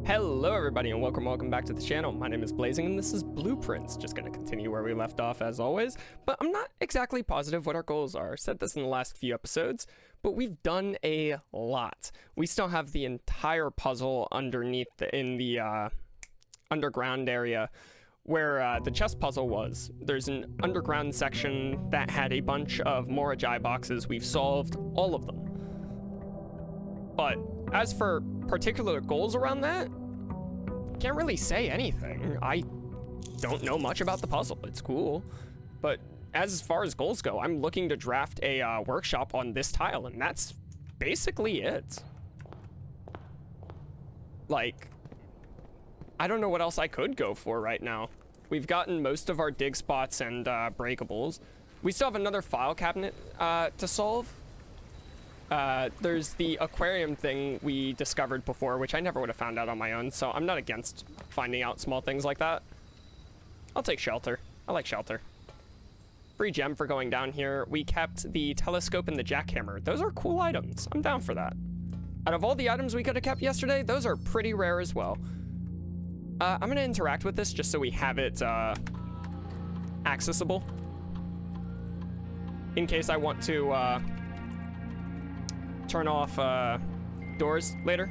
Hello everybody and welcome back to the channel. My name is Blazing and this is Blueprints. Just gonna continue where we left off as always, but I'm not exactly positive what our goals are. I said this in the last few episodes, but we've done a lot. We still have the entire puzzle underneath in the underground area where the chest puzzle was. There's an underground section that had a bunch of Morajai boxes. We've solved all of them. But as for particular goals around that, can't really say anything. I don't know much about the puzzle. It's cool, but as far as goals go, I'm looking to draft a workshop on this tile, and that's basically it. Like, I don't know what else I could go for right now. We've gotten most of our dig spots and breakables. We still have another file cabinet to solve. There's the aquarium thing we discovered before, which I never would have found out on my own, so I'm not against finding out small things like that. I'll take shelter. I like shelter. Free gem for going down here. We kept the telescope and the jackhammer. Those are cool items. I'm down for that. Out of all the items we could have kept yesterday, those are pretty rare as well. I'm going to interact with this just so we have it accessible. In case I want to turn off doors later.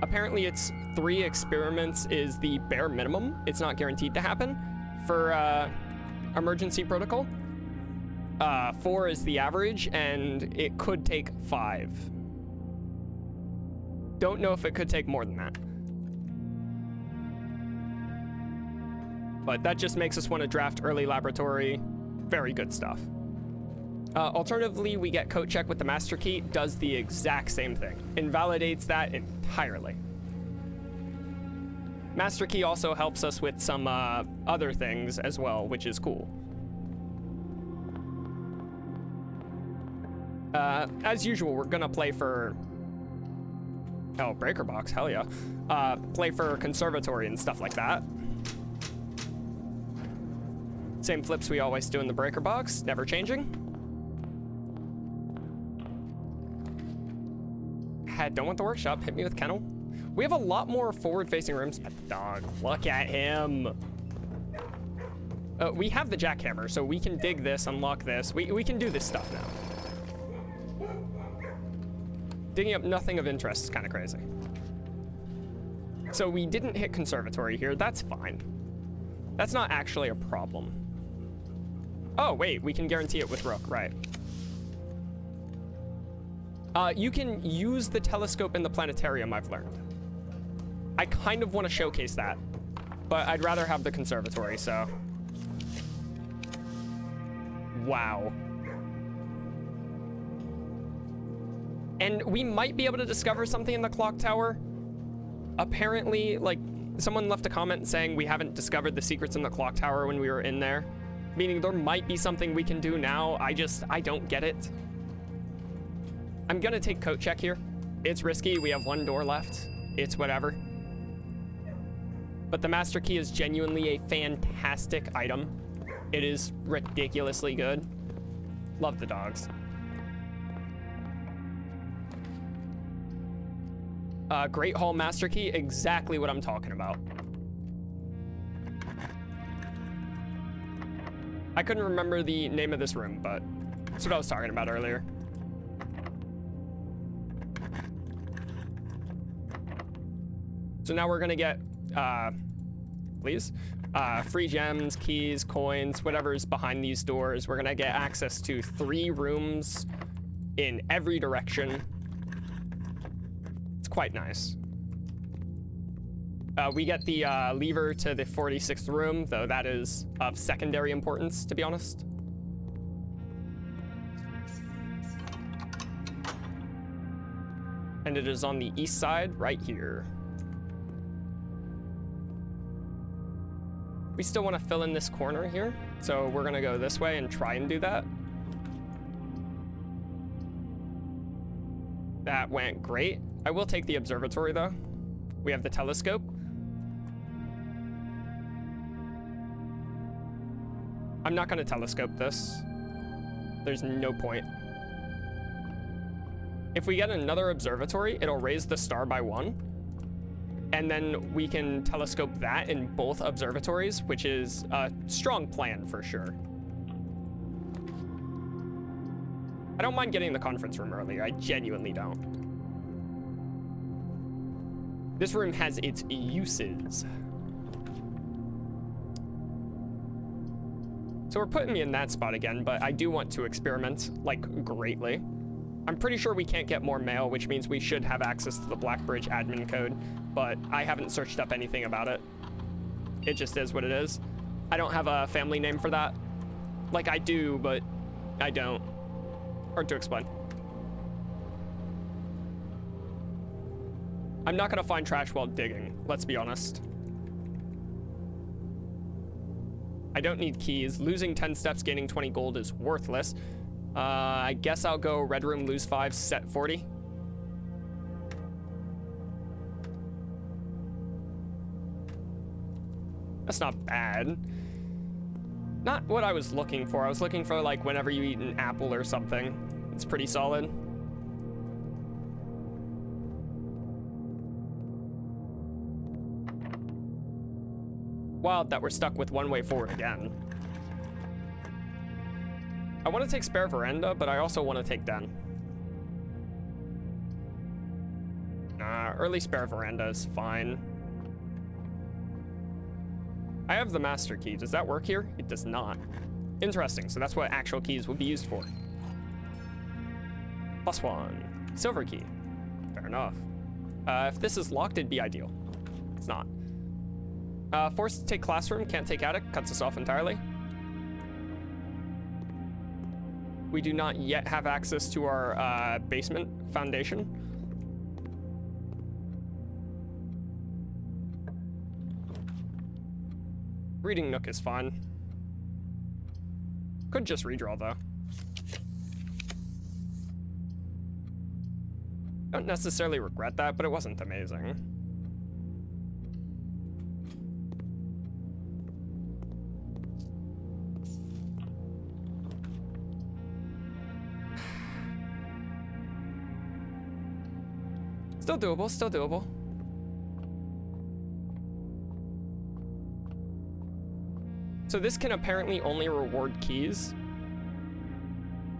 Apparently it's 3 experiments is the bare minimum. It's not guaranteed to happen for emergency protocol. 4 is the average, and it could take 5. Don't know if it could take more than that. But that just makes us want to draft early laboratory. Very good stuff. Alternatively, we get coat check with the master key, does the exact same thing. Invalidates that entirely. Master key also helps us with some other things as well, which is cool. As usual, we're gonna play for... Oh, breaker box, hell yeah. Play for conservatory and stuff like that. Same flips we always do in the breaker box, never changing. Don't want the workshop. Hit me with kennel. We have a lot more forward-facing rooms. Dog, look at him. We have the jackhammer, so we can dig this, unlock this. We can do this stuff now. Digging up nothing of interest is kind of crazy. So we didn't hit conservatory here. That's fine. That's not actually a problem. Oh, wait. We can guarantee it with Rook. Right. You can use the telescope in the planetarium, I've learned. I kind of want to showcase that, but I'd rather have the conservatory, so. Wow. And we might be able to discover something in the clock tower. Apparently, like, someone left a comment saying we haven't discovered the secrets in the clock tower when we were in there. Meaning there might be something we can do now. I don't get it. I'm gonna take coat check here. It's risky. We have 1 door left. It's whatever. But the master key is genuinely a fantastic item. It is ridiculously good. Love the dogs. Great Hall master key, exactly what I'm talking about. I couldn't remember the name of this room, but that's what I was talking about earlier. So now we're gonna get, please, free gems, keys, coins, whatever's behind these doors. We're gonna get access to 3 rooms in every direction. It's quite nice. We get the lever to the 46th room, though that is of secondary importance, to be honest. And it is on the east side, right here. We still want to fill in this corner here, so we're gonna go this way and try and do that. That went great. I will take the observatory though. We have the telescope. I'm not gonna telescope this. There's no point. If we get another observatory, it'll raise the star by 1. and then we can telescope that in both observatories, which is a strong plan for sure. I don't mind getting the conference room earlier. I genuinely don't. This room has its uses. So we're putting me in that spot again, but I do want to experiment, like, greatly. I'm pretty sure we can't get more mail, which means we should have access to the Blackbridge admin code, but I haven't searched up anything about it. It just is what it is. I don't have a family name for that. Like, I do, but I don't. Hard to explain. I'm not gonna find trash while digging, let's be honest. I don't need keys. Losing 10 steps, gaining 20 gold is worthless. I guess I'll go red room, lose 5, set 40. That's not bad. Not what I was looking for. I was looking for, like, whenever you eat an apple or something. It's pretty solid. Wild that we're stuck with one way forward again. I want to take spare veranda, but I also want to take den. Early spare veranda is fine. I have the master key. Does that work here? It does not. Interesting. So that's what actual keys will be used for. +1. Silver key. Fair enough. If this is locked, it'd be ideal. It's not. Forced to take classroom, can't take attic, cuts us off entirely. We do not yet have access to our basement foundation. Reading nook is fine. Could just redraw though. Don't necessarily regret that, but it wasn't amazing. Still doable, still doable. So this can apparently only reward keys.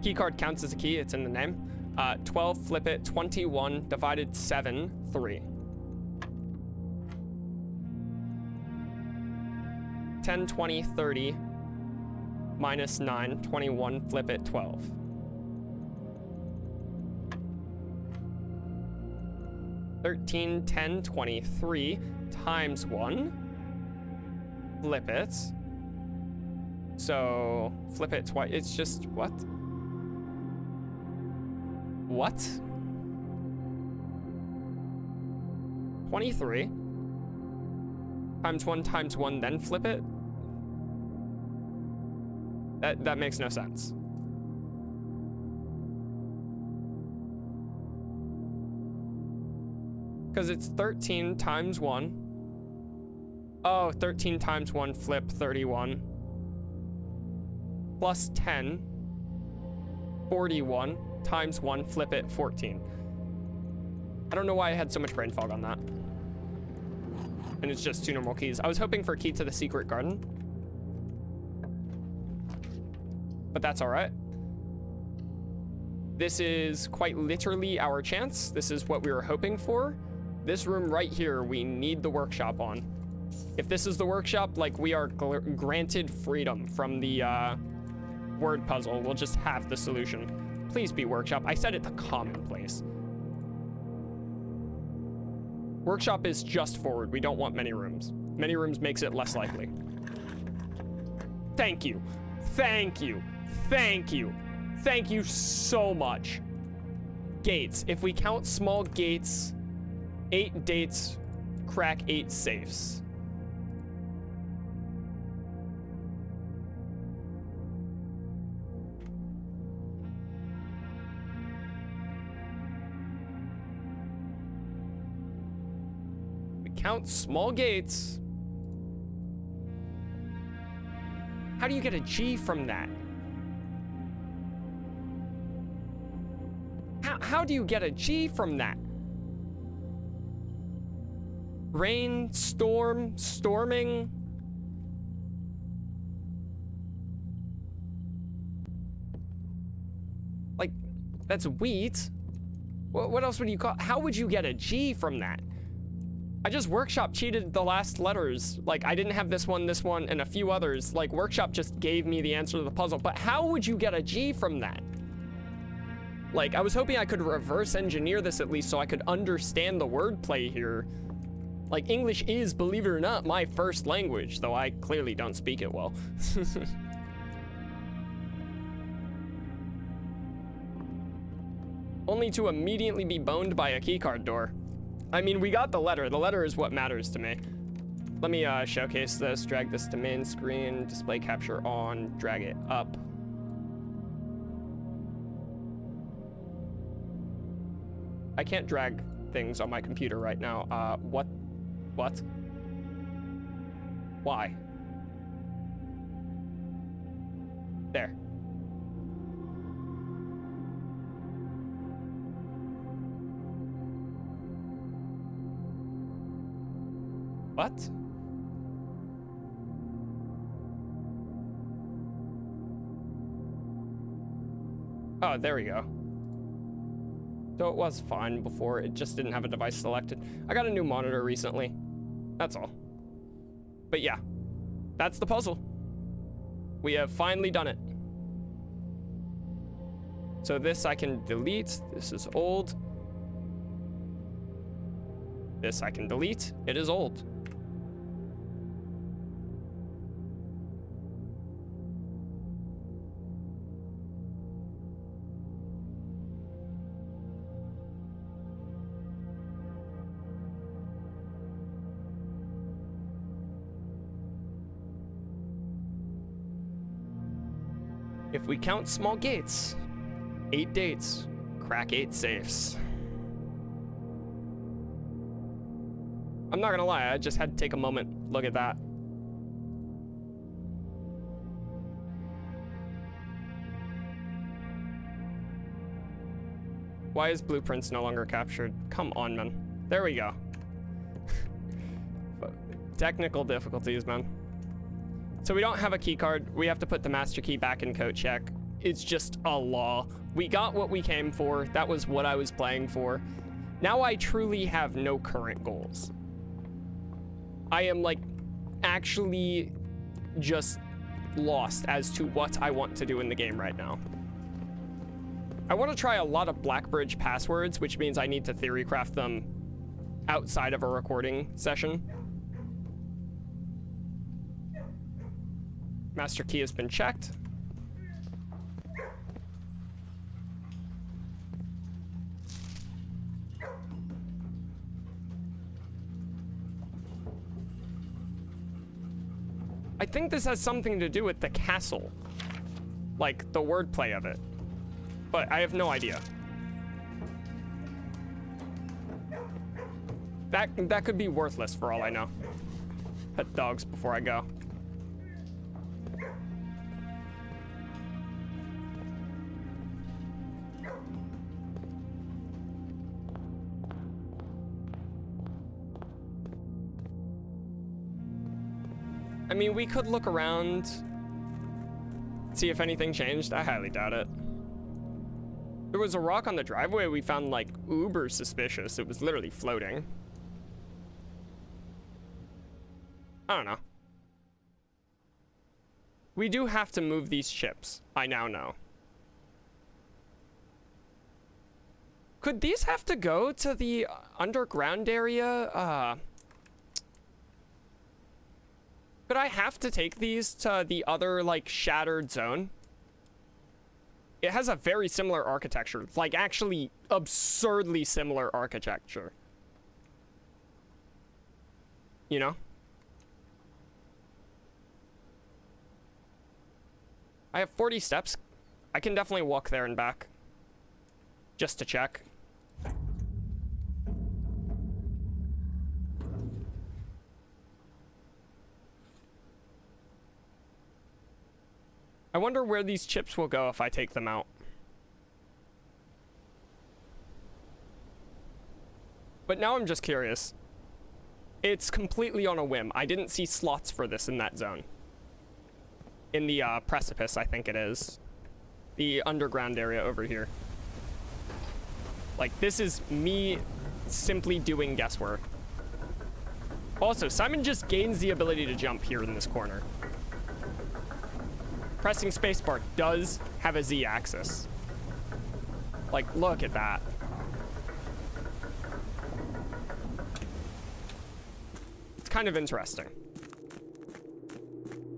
Key card counts as a key, it's in the name. 12, flip it, 21, divided 7, 3. 10, 20, 30, minus 9, 21, flip it, 12. 13, 10, 23, times 1, flip it. So, flip it twice, it's just, what? What? 23, times 1, then flip it? That makes no sense. Because it's 13 times 1. Oh, 13 times 1, flip 31. Plus 10. 41 times 1, flip it 14. I don't know why I had so much brain fog on that. And it's just 2 normal keys. I was hoping for a key to the secret garden. But that's all right. This is quite literally our chance. This is what we were hoping for. This room right here, we need the workshop on. If this is the workshop, like, we are granted freedom from the word puzzle. We'll just have the solution. Please be workshop. I said it to commonplace. Workshop is just forward. We don't want many rooms. Many rooms makes it less likely. Thank you. Thank you. Thank you. Thank you so much. Gates. If we count small gates, 8 dates, crack 8 safes. We count small gates. How do you get a G from that? How do you get a G from that? Rain, storm, storming. Like, that's wheat. What else would you call? How would you get a G from that? I just workshop cheated the last letters. Like, I didn't have this one, and a few others. Like, workshop just gave me the answer to the puzzle. But how would you get a G from that? Like, I was hoping I could reverse engineer this at least so I could understand the wordplay here. Like, English is, believe it or not, my first language, though I clearly don't speak it well. Only to immediately be boned by a keycard door. I mean, we got the letter. The letter is what matters to me. Let me showcase this, drag this to main screen, display capture on, drag it up. I can't drag things on my computer right now. What? Why? There. What? Oh, there we go. So it was fine before, it just didn't have a device selected. I got a new monitor recently. That's all. But yeah, that's the puzzle. We have finally done it. So this I can delete. This is old. This I can delete. It is old. If we count small gates, 8 dates, crack 8 safes. I'm not gonna lie, I just had to take a moment. Look at that. Why is blueprints no longer captured? Come on, man. There we go. Technical difficulties, man. So we don't have a key card. We have to put the master key back in code check. It's just a law. We got what we came for. That was what I was playing for. Now I truly have no current goals. I am like actually just lost as to what I want to do in the game right now. I want to try a lot of Blackbridge passwords, which means I need to theory craft them outside of a recording session. Master key has been checked. I think this has something to do with the castle. Like, the wordplay of it. But I have no idea. That could be worthless for all I know. Pet dogs before I go. I mean, we could look around, see if anything changed. I highly doubt it. There was a rock on the driveway we found, like, uber suspicious. It was literally floating. I don't know. We do have to move these chips, I now know. Could these have to go to the underground area? Could I have to take these to the other, like, shattered zone? It has a very similar architecture. Like, actually, absurdly similar architecture. You know? I have 40 steps. I can definitely walk there and back. Just to check. I wonder where these chips will go if I take them out. But now I'm just curious. It's completely on a whim. I didn't see slots for this in that zone. In the precipice, I think it is. The underground area over here. Like, this is me simply doing guesswork. Also, Simon just gains the ability to jump here in this corner. Pressing spacebar does have a Z-axis. Like, look at that. It's kind of interesting.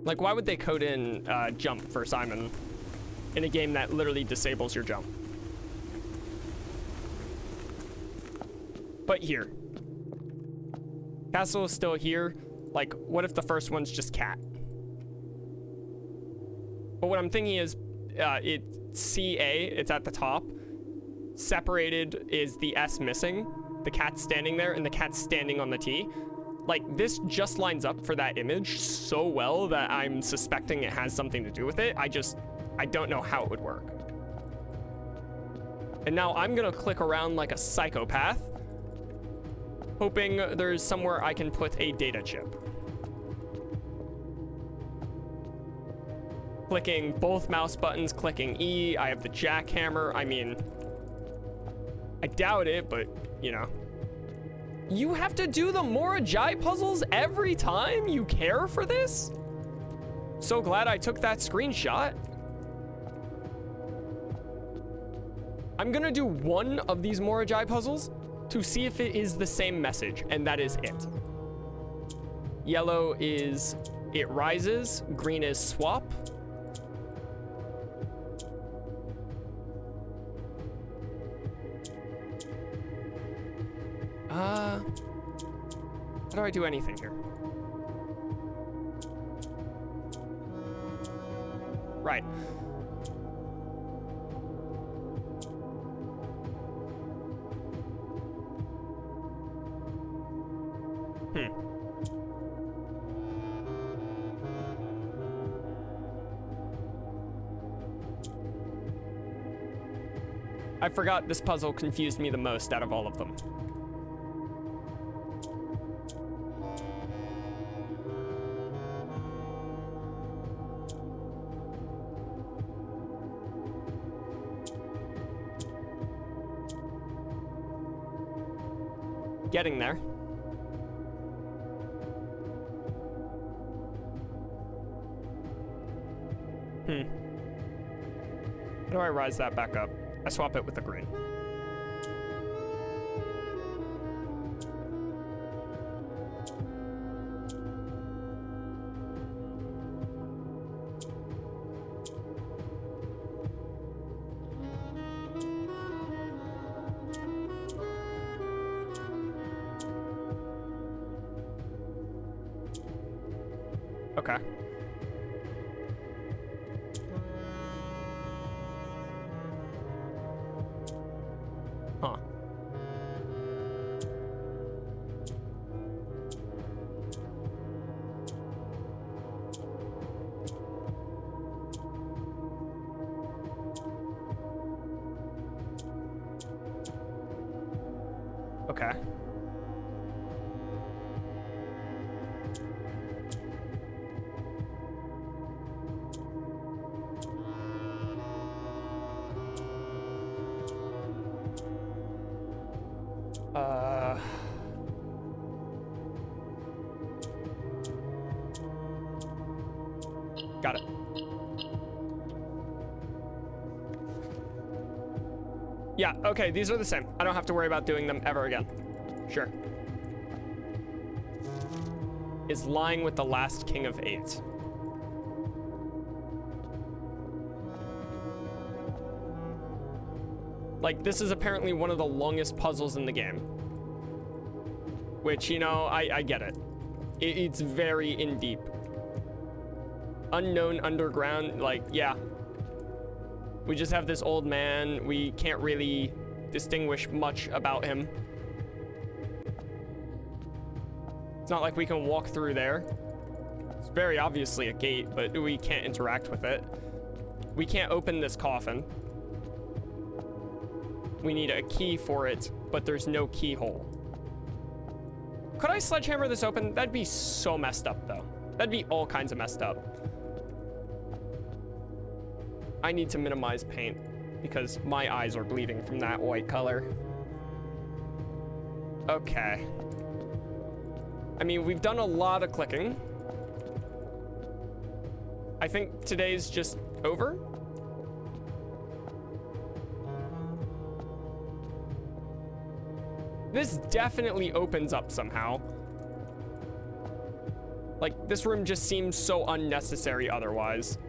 Like, why would they code in jump for Simon in a game that literally disables your jump? But here. Castle is still here. Like, what if the first one's just cat? But what I'm thinking is, it's CA, it's at the top. Separated is the S missing. The cat's standing there, and the cat's standing on the T. Like, this just lines up for that image so well that I'm suspecting it has something to do with it. I don't know how it would work. And now I'm gonna click around like a psychopath, hoping there's somewhere I can put a data chip. Clicking both mouse buttons, clicking E, I have the jackhammer. I mean, I doubt it, but, you know. You have to do the Morajai puzzles every time? You care for this? So glad I took that screenshot. I'm gonna do one of these Morajai puzzles to see if it is the same message, and that is it. Yellow is it rises, green is swap. How do I do anything here? Right. I forgot this puzzle confused me the most out of all of them. Getting there. How do I rise that back up? I swap it with the green. Okay. Huh. Okay. Got it. Yeah, okay, these are the same. I don't have to worry about doing them ever again. Sure. Is lying with the last king of 8. Like, this is apparently one of the longest puzzles in the game. Which, you know, I get it. It's very in deep. Unknown underground, like, yeah. We just have this old man. We can't really distinguish much about him. It's not like we can walk through there. It's very obviously a gate, but we can't interact with it. We can't open this coffin. We need a key for it, but there's no keyhole. Could I sledgehammer this open? That'd be so messed up, though. That'd be all kinds of messed up. I need to minimize paint because my eyes are bleeding from that white color. Okay. I mean, we've done a lot of clicking. I think today's just over. This definitely opens up somehow. Like, this room just seems so unnecessary otherwise.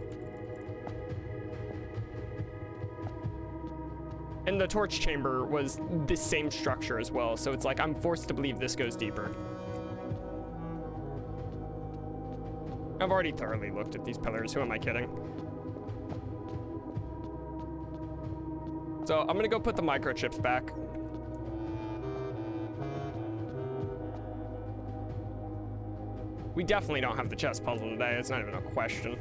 And the torch chamber was the same structure as well, so it's like I'm forced to believe this goes deeper. I've already thoroughly looked at these pillars, who am I kidding? So I'm gonna go put the microchips back. We definitely don't have the chess puzzle today, it's not even a question.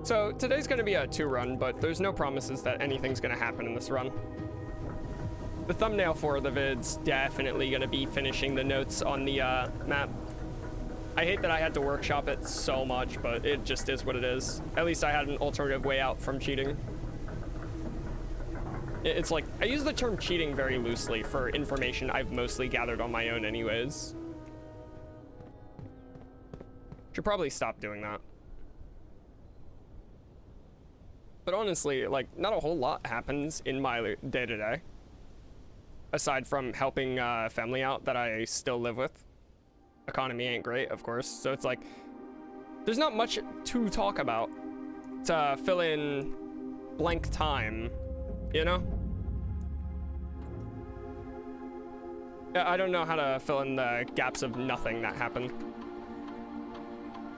So today's gonna be a 2-run, but there's no promises that anything's gonna happen in this run. The thumbnail for the vid's definitely gonna be finishing the notes on the map. I hate that I had to workshop it so much, but it just is what it is. At least I had an alternative way out from cheating. It's like, I use the term cheating very loosely for information I've mostly gathered on my own anyways. Should probably stop doing that. But honestly, like, not a whole lot happens in my day-to-day. Aside from helping family out that I still live with. Economy ain't great, of course. So it's like, there's not much to talk about to fill in blank time, you know? Yeah, I don't know how to fill in the gaps of nothing that happen.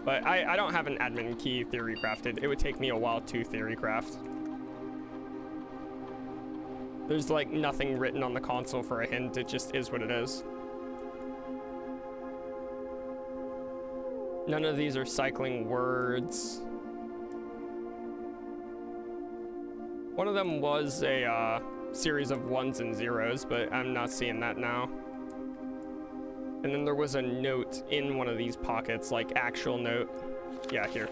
But I don't have an admin key theory crafted. It would take me a while to theory craft. There's like nothing written on the console for a hint. It just is what it is. None of these are cycling words. One of them was a series of 1s and 0s, but I'm not seeing that now. And then there was a note in one of these pockets, like actual note. Yeah, here.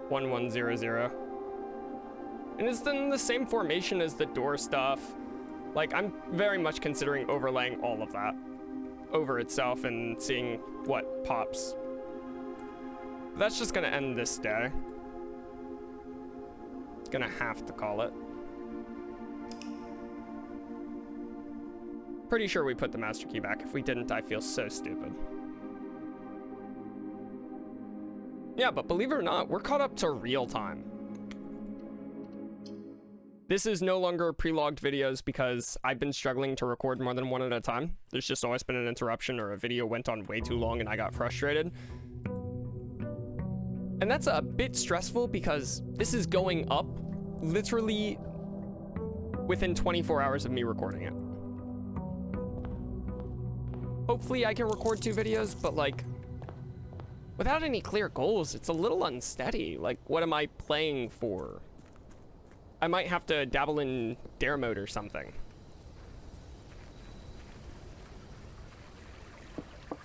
1100. And it's in the same formation as the door stuff. Like, I'm very much considering overlaying all of that over itself and seeing what pops. But that's just gonna end this day. Gonna have to call it. Pretty sure we put the master key back. If we didn't, I feel so stupid. Yeah, but believe it or not, we're caught up to real time. This is no longer pre-logged videos because I've been struggling to record more than one at a time. There's just always been an interruption or a video went on way too long and I got frustrated. And that's a bit stressful because this is going up literally within 24 hours of me recording it. Hopefully I can record 2 videos, but like, without any clear goals, it's a little unsteady. Like, what am I playing for? I might have to dabble in dare mode or something.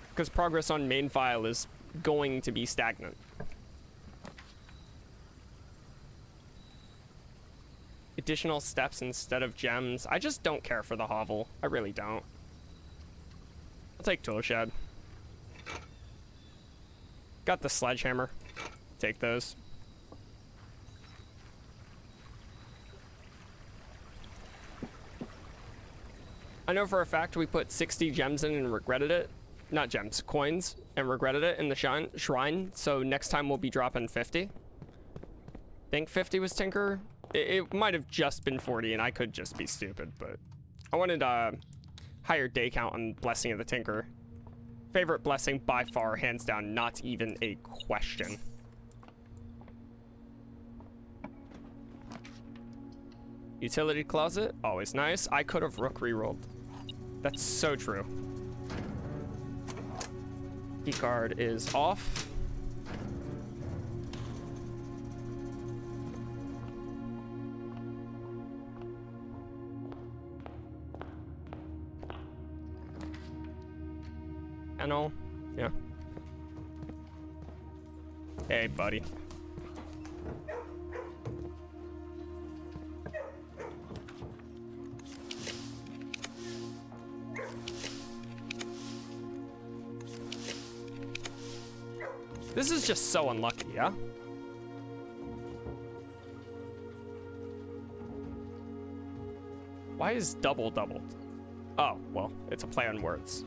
Because progress on main file is going to be stagnant. Additional steps instead of gems. I just don't care for the hovel. I really don't. I'll take tool shed. Got the sledgehammer. Take those. I know for a fact we put 60 gems in and regretted it. Not gems, coins, and regretted it in the shrine. So next time we'll be dropping 50. Think 50 was Tinker? It might have just been 40 and I could just be stupid, but I wanted higher day count on Blessing of the Tinker. Favorite blessing by far, hands down, not even a question. Utility closet, always nice. I could have rook rerolled. That's so true. Key card is off. kennel. Yeah. Hey, buddy. This is just so unlucky, yeah? Why is double doubled? Oh, well, it's a play on words.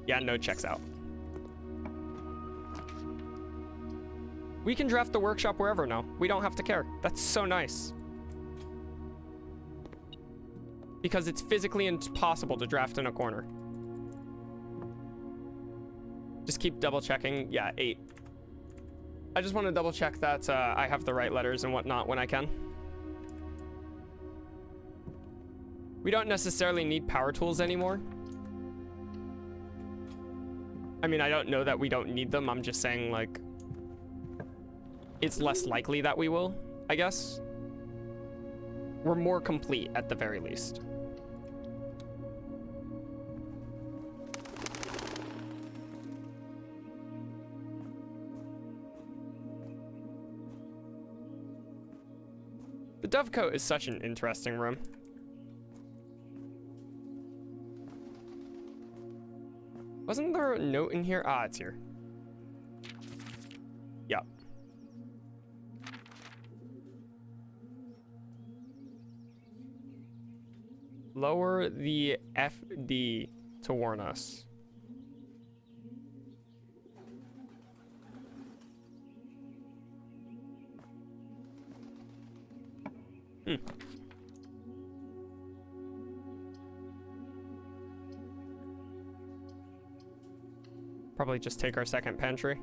Yeah, no checks out. We can draft the workshop wherever now. We don't have to care. That's so nice. Because it's physically impossible to draft in a corner. Just keep double checking. Yeah, 8. I just want to double check that I have the right letters and whatnot when I can. We don't necessarily need power tools anymore. I mean, I don't know that we don't need them. I'm just saying, like, it's less likely that we will, I guess. We're more complete at the very least. The Dovecote is such an interesting room. Wasn't there a note in here? Ah, it's here. Yep. Lower the FD to warn us. Probably just take our second pantry.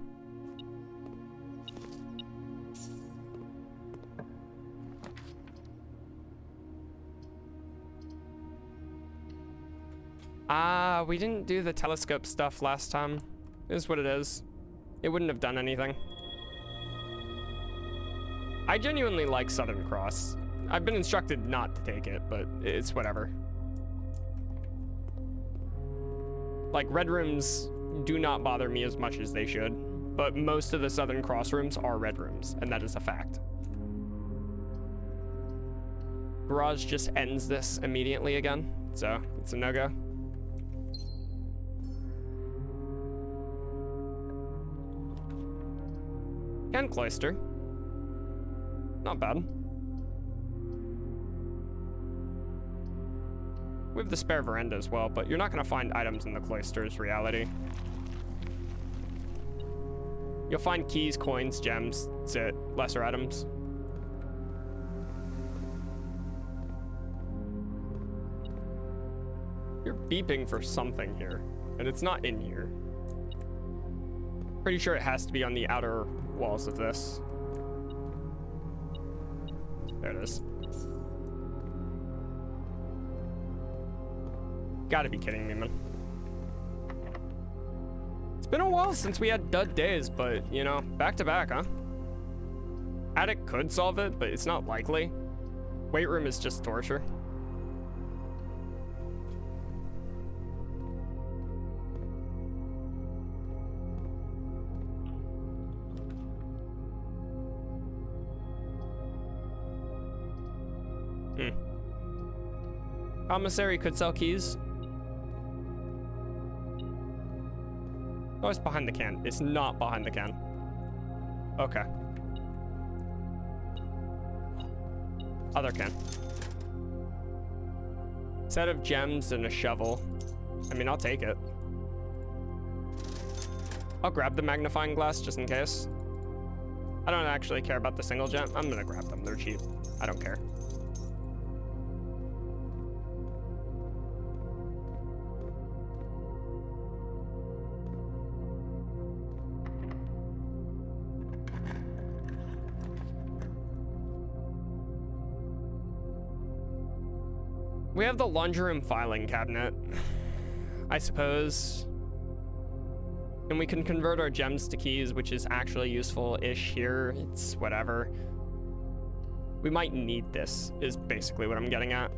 We didn't do the telescope stuff last time. It is what it is. It wouldn't have done anything. I genuinely like Southern Cross. I've been instructed not to take it, but it's whatever. Like, red rooms do not bother me as much as they should, but most of the Southern Cross rooms are red rooms, and that is a fact. Garage just ends this immediately again, so it's a no-go. And cloister. Not bad. We have the spare veranda as well, but you're not going to find items in the cloister's reality. You'll find keys, coins, gems, that's it. Lesser items. You're beeping for something here, and it's not in here. Pretty sure it has to be on the outer walls of this. There it is. Gotta be kidding me, man. It's been a while since we had dud days, but, you know, back to back, huh? Attic could solve it, but it's not likely. Weight room is just torture. Commissary could sell keys. Oh, it's behind the can. It's not behind the can. Okay. Other can. Set of gems and a shovel. I mean, I'll take it. I'll grab the magnifying glass just in case. I don't actually care about the single gem. I'm gonna grab them. They're cheap. I don't care. We have the laundry room filing cabinet, I suppose. And we can convert our gems to keys, which is actually useful-ish here. It's whatever. We might need this, is basically what I'm getting at.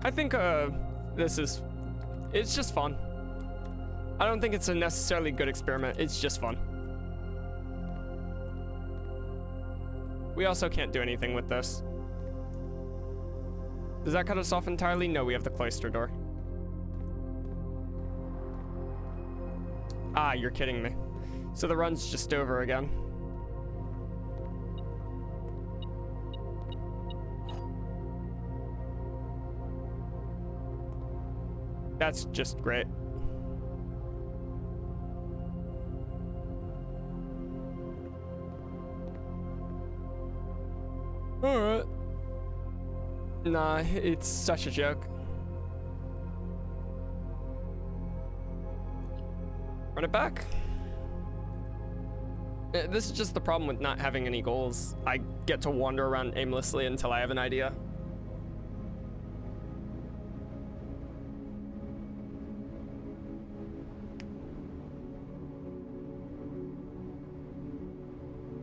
I think it's just fun. I don't think it's a necessarily good experiment. It's just fun. We also can't do anything with this. Does that cut us off entirely? No, we have the cloister door. Ah, you're kidding me. So the run's just over again. That's just great. Alright. Nah, it's such a joke. Run it back. This is just the problem with not having any goals. I get to wander around aimlessly until I have an idea.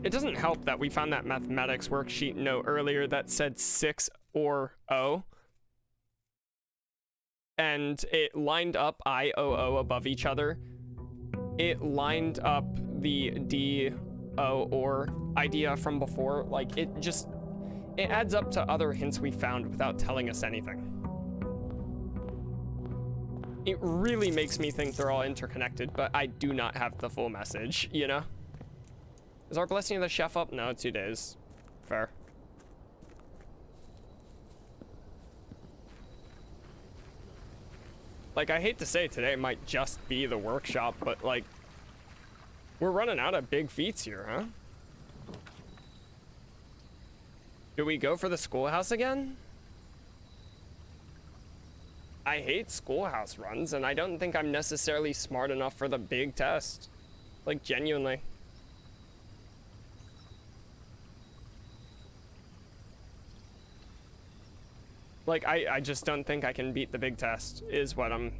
It doesn't help that we found that mathematics worksheet note earlier that said 6 or O. And it lined up I, O, O above each other. It lined up the D, O, or idea from before. Like, it adds up to other hints we found without telling us anything. It really makes me think they're all interconnected, but I do not have the full message, you know? Is our blessing of the chef up? No, 2 days. Fair. Like, I hate to say today might just be the workshop, but like, we're running out of big feats here, huh? Do we go for the schoolhouse again? I hate schoolhouse runs, and I don't think I'm necessarily smart enough for the big test. Like, genuinely. Like, I just don't think I can beat the big test, is what I'm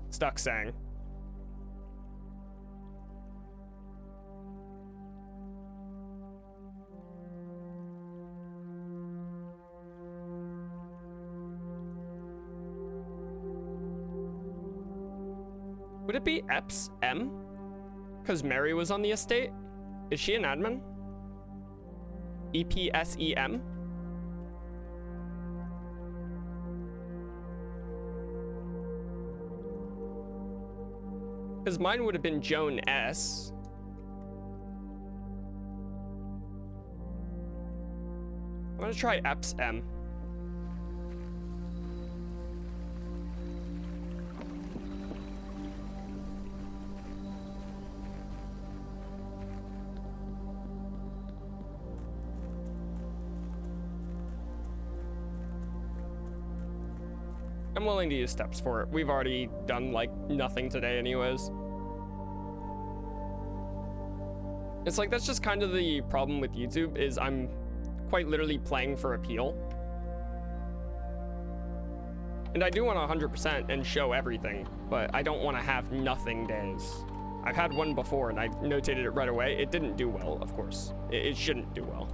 stuck saying. Would it be Eps M? Because Mary was on the estate? Is she an admin? EPSEM? Because mine would have been Joan S. I'm gonna try Eps M. I'm willing to use steps for it. We've already done like nothing today anyways. It's like, that's just kind of the problem with YouTube, is I'm quite literally playing for appeal. And I do want to 100% and show everything, but I don't want to have nothing days. I've had one before and I notated it right away. It didn't do well, of course. It shouldn't do well.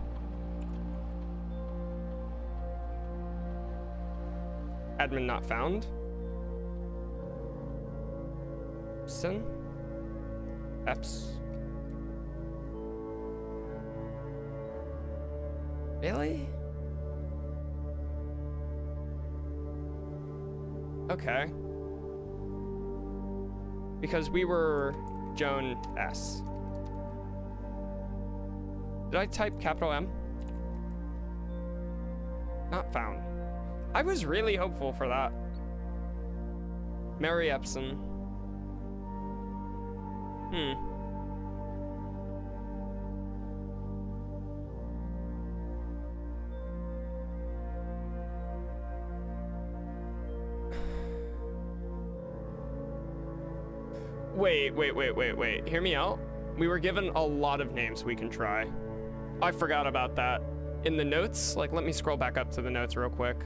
Admin not found. Sin. Eps. Really? Okay. Because we were Joan S. Did I type capital M? Not found. I was really hopeful for that. Mary Epson. Wait. Hear me out. We were given a lot of names we can try. I forgot about that. In the notes, like, let me scroll back up to the notes real quick.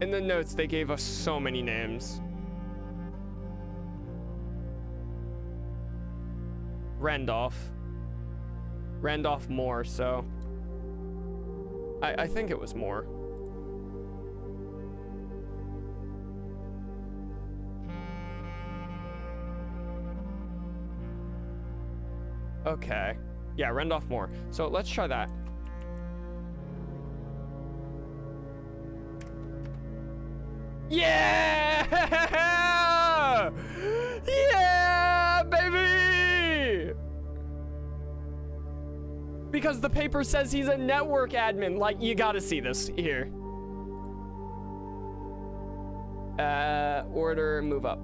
In the notes, they gave us so many names. Randolph. Randolph Moore, so I think it was Moore. Okay. Yeah, Randolph Moore. So let's try that. Yeah! Yeah, baby! Because the paper says he's a network admin. Like, you gotta see this here. Order, move up.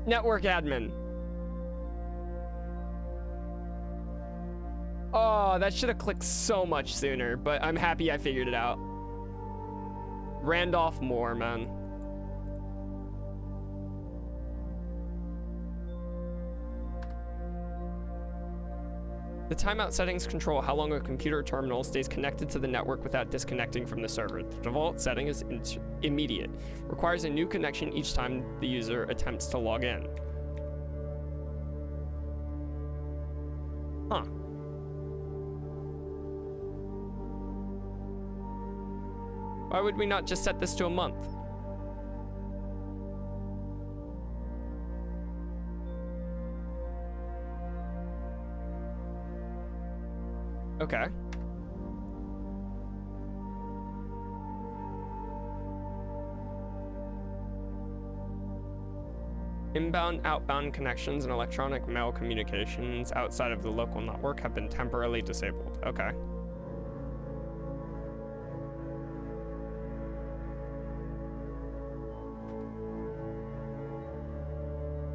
Network admin. Oh, that should have clicked so much sooner, but I'm happy I figured it out. Randolph Moore, man. The timeout settings control how long a computer terminal stays connected to the network without disconnecting from the server. The default setting is immediate. Requires a new connection each time the user attempts to log in. Huh. Why would we not just set this to a month? Okay. Inbound, outbound connections and electronic mail communications outside of the local network have been temporarily disabled. Okay.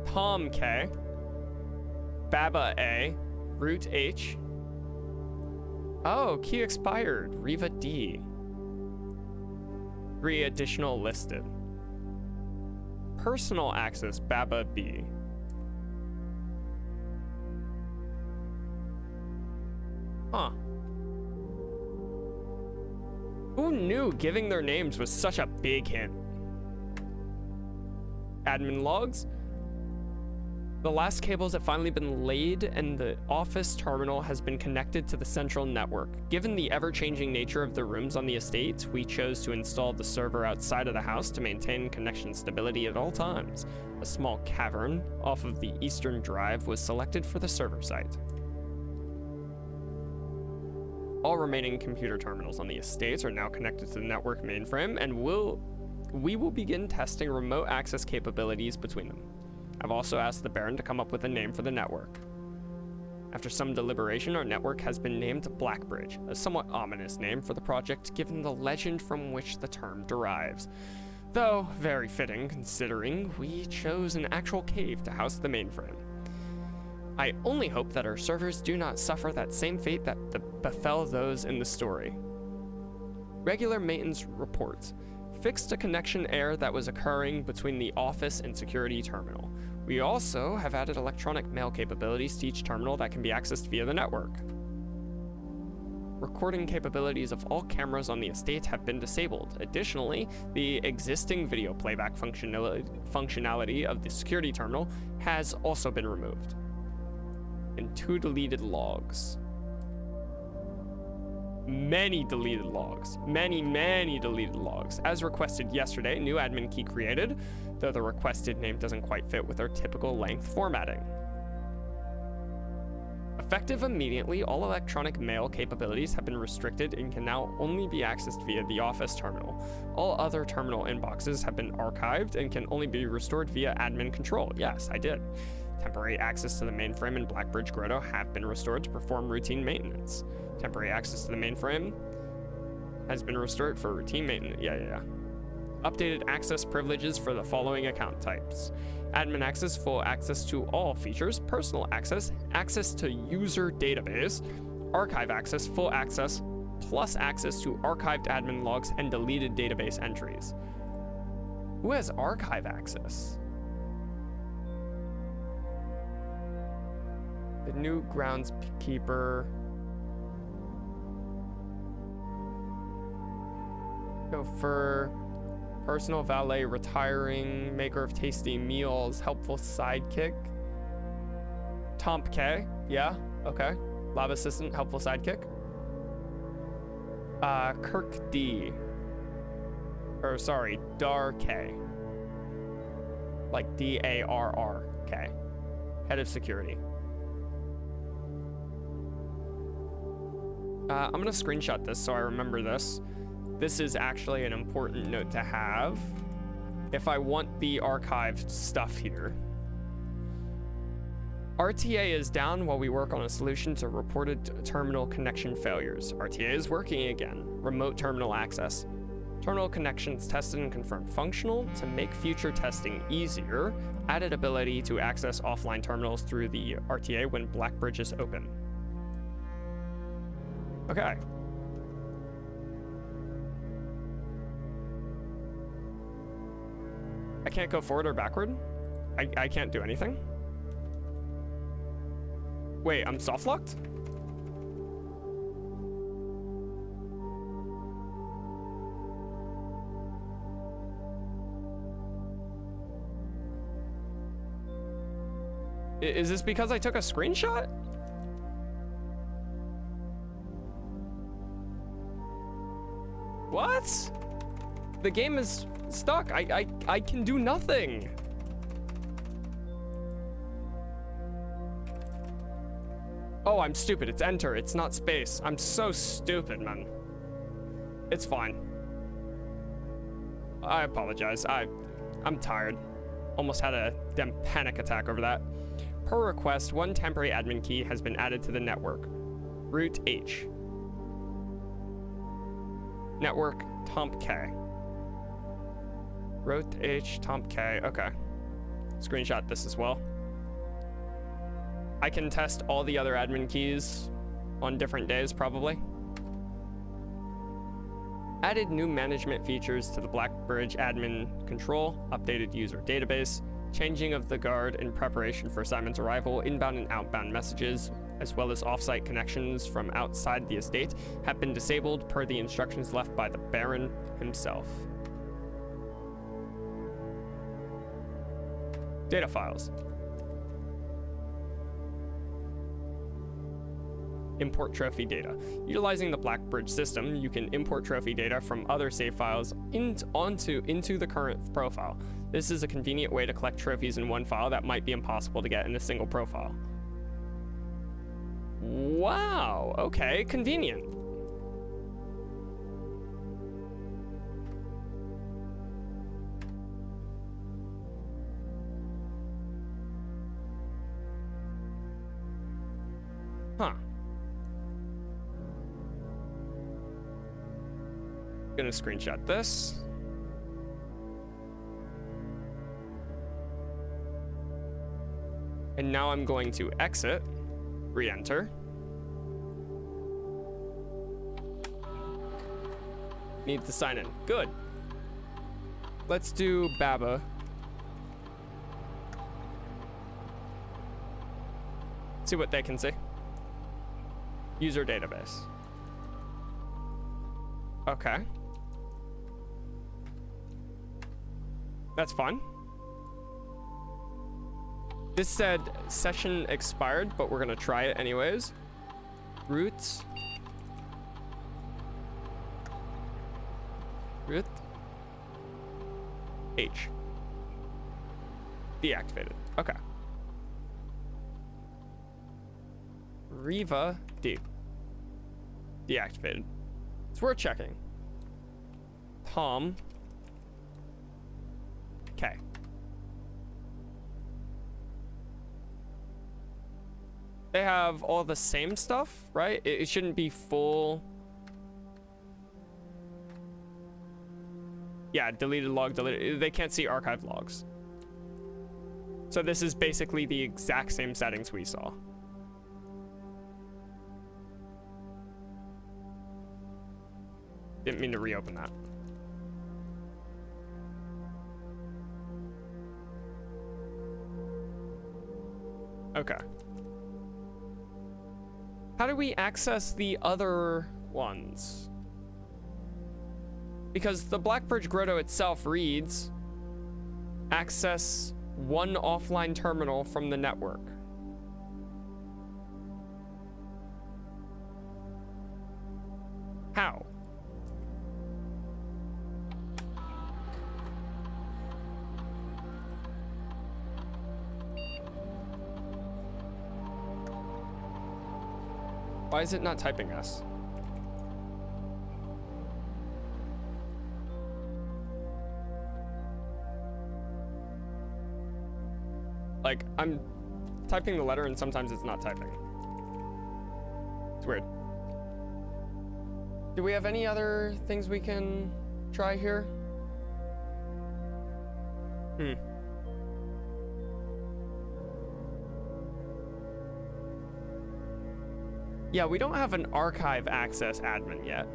Tom K, Baba A, Root H. Oh, key expired. Riva D. 3 additional listed. Personal access, Baba B. Huh. Who knew giving their names was such a big hint? Admin logs. The last cables have finally been laid and the office terminal has been connected to the central network. Given the ever-changing nature of the rooms on the estate, we chose to install the server outside of the house to maintain connection stability at all times. A small cavern off of the eastern drive was selected for the server site. All remaining computer terminals on the estate are now connected to the network mainframe, and we will begin testing remote access capabilities between them. I've also asked the Baron to come up with a name for the network. After some deliberation, our network has been named Blackbridge, a somewhat ominous name for the project given the legend from which the term derives. Though very fitting considering we chose an actual cave to house the mainframe. I only hope that our servers do not suffer that same fate that befell those in the story. Regular maintenance reports. Fixed a connection error that was occurring between the office and security terminal. We also have added electronic mail capabilities to each terminal that can be accessed via the network. Recording capabilities of all cameras on the estate have been disabled. Additionally, the existing video playback functionality of the security terminal has also been removed. And 2 deleted logs. Many deleted logs. Many deleted logs. As requested yesterday, new admin key created, though the requested name doesn't quite fit with our typical length formatting. Effective immediately, all electronic mail capabilities have been restricted and can now only be accessed via the office terminal. All other terminal inboxes have been archived and can only be restored via admin control. Yes, I did. Temporary access to the mainframe and Blackbridge Grotto have been restored to perform routine maintenance. Temporary access to the mainframe has been restored for routine maintenance. Yeah. Updated access privileges for the following account types. Admin access, full access to all features. Personal access, access to user database. Archive access, full access, plus access to archived admin logs and deleted database entries. Who has archive access? The new groundskeeper. Chauffeur, personal valet, retiring, maker of tasty meals, helpful sidekick. Tomp K. Yeah, okay. Lab assistant, helpful sidekick. Kirk D. Or sorry, Dar K. Like D-A-R-R-K. Head of security. I'm gonna screenshot this so I remember this. This is actually an important note to have if I want the archived stuff here. RTA is down while we work on a solution to reported terminal connection failures. RTA is working again. Remote terminal access. Terminal connections tested and confirmed functional. To make future testing easier, added ability to access offline terminals through the RTA when Black Bridge is open. Okay. I can't go forward or backward? I can't do anything? Wait, I'm soft locked? Is this because I took a screenshot? What? The game is stuck. I can do nothing. Oh, I'm stupid. It's enter. It's not space. I'm so stupid, man. It's fine. I apologize. I'm tired. Almost had a damn panic attack over that. Per request, one temporary admin key has been added to the network. Root H. Network Tomp K. Root H Tomp K. Okay. Screenshot this as well. I can test all the other admin keys on different days, probably. Added new management features to the Blackbridge admin control, updated user database, changing of the guard in preparation for Simon's arrival, inbound and outbound messages, as well as off-site connections from outside the estate, have been disabled per the instructions left by the Baron himself. Data files. Import trophy data. Utilizing the Blackbridge system, you can import trophy data from other save files into the current profile. This is a convenient way to collect trophies in one file that might be impossible to get in a single profile. Wow, okay, convenient. Huh. Gonna screenshot this. And now I'm going to exit, re-enter. Need to sign in. Good. Let's do Baba. See what they can see. User database. Okay. That's fun. This said session expired, but we're gonna try it anyways. Root H. Deactivated. Okay. Riva D. Deactivated. It's worth checking. Tom K. They have all the same stuff, right? It shouldn't be full. Yeah, deleted log, deleted. They can't see archive logs. So this is basically the exact same settings we saw. Didn't mean to reopen that. Okay. How do we access the other ones? Because the Blackbridge Grotto itself reads, access one offline terminal from the network. How? Why is it not typing us? Like, I'm typing the letter and sometimes it's not typing. It's weird. Do we have any other things we can try here? Yeah, we don't have an archive access admin yet.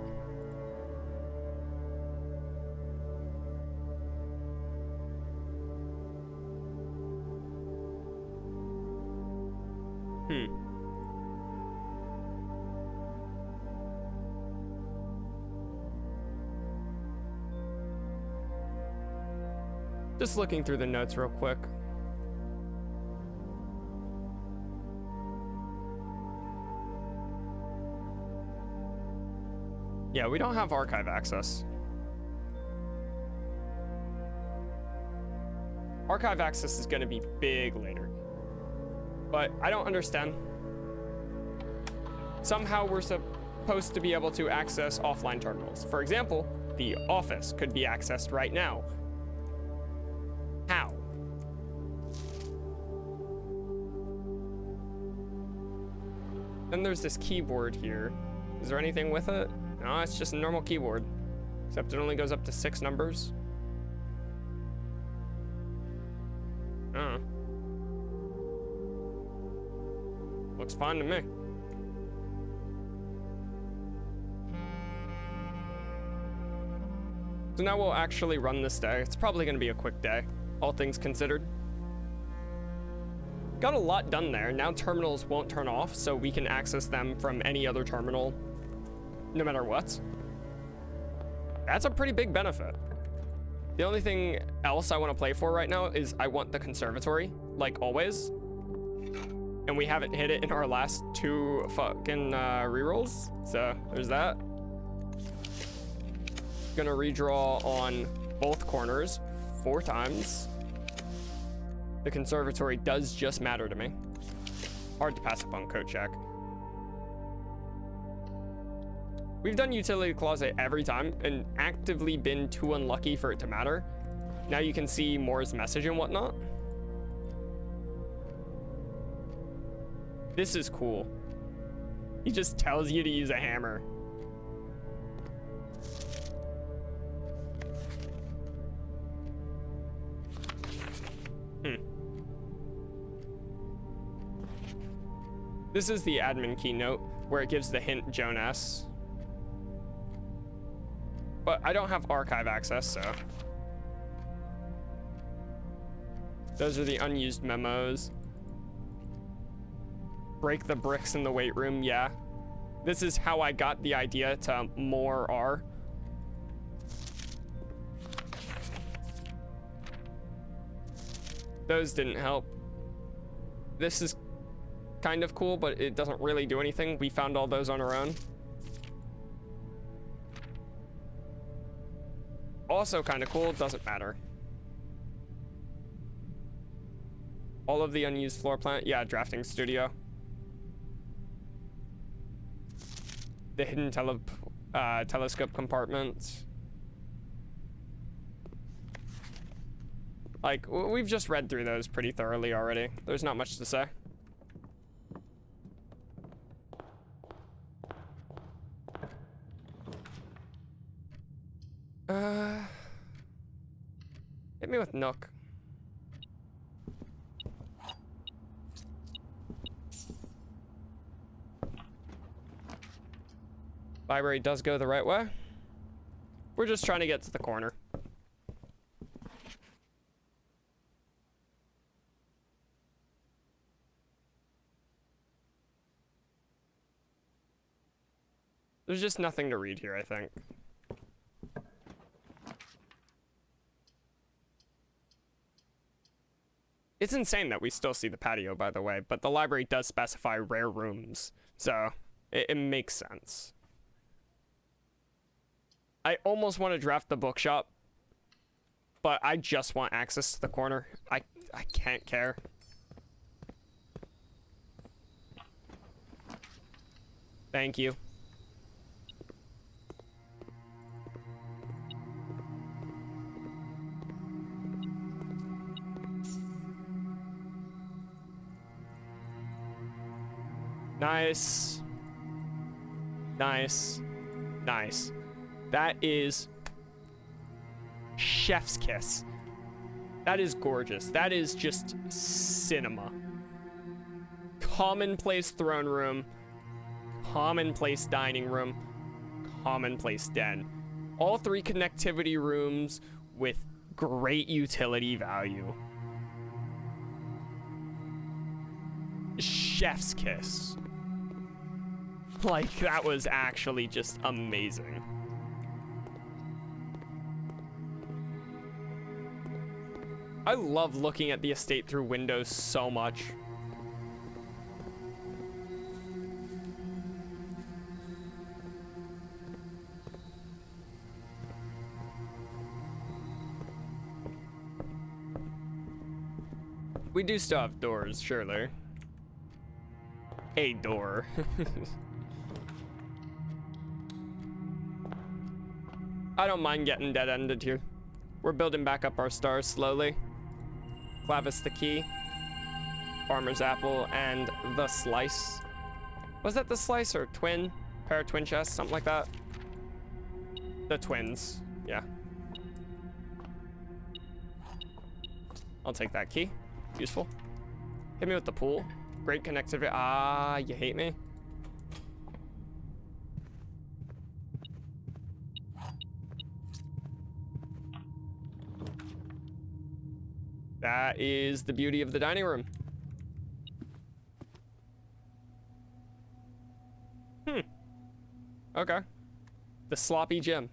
Just looking through the notes real quick. Yeah, we don't have archive access. Archive access is going to be big later. But I don't understand. Somehow we're supposed to be able to access offline terminals. For example, the office could be accessed right now. How? Then there's this keyboard here. Is there anything with it? No, it's just a normal keyboard. Except it only goes up to 6 numbers. Looks fine to me. So now we'll actually run this day. It's probably going to be a quick day, all things considered. Got a lot done there. Now terminals won't turn off, so we can access them from any other terminal, no matter what. That's a pretty big benefit. The only thing else I want to play for right now is I want the conservatory, like always. And we haven't hit it in our last 2 fucking rerolls, so there's that. Gonna redraw on both corners 4 times. The conservatory does just matter to me. Hard to pass up on coat check. We've done utility closet every time and actively been too unlucky for it to matter. Now you can see Moore's message and whatnot. This is cool. He just tells you to use a hammer. This is the admin keynote where it gives the hint Jonas. But I don't have archive access, so. Those are the unused memos. Break the bricks in the weight room, yeah. This is how I got the idea to more R. Those didn't help. This is kind of cool, but it doesn't really do anything. We found all those on our own. Also kind of cool, doesn't matter. All of the unused floor plan, yeah, drafting studio. The hidden telescope compartment. Like, we've just read through those pretty thoroughly already. There's not much to say. Hit me with Nook. Library does go the right way. We're just trying to get to the corner. There's just nothing to read here, I think. It's insane that we still see the patio, by the way, but the library does specify rare rooms, so it makes sense. I almost want to draft the bookshop, but I just want access to the corner. I can't care. Thank you. Nice. Nice. Nice. That is chef's kiss. That is gorgeous. That is just cinema. Commonplace throne room. Commonplace dining room. Commonplace den. All three connectivity rooms with great utility value. Chef's kiss. Like, that was actually just amazing. I love looking at the estate through windows so much. We do still have doors, surely. A door. I don't mind getting dead-ended here. We're building back up our stars slowly. Clavis the key. Farmer's apple and the slice. Was that the slice or twin? Pair of twin chests, something like that. The twins, yeah. I'll take that key. Useful. Hit me with the pool. Great connectivity. Ah, you hate me? That is the beauty of the dining room. Okay. The sloppy gym.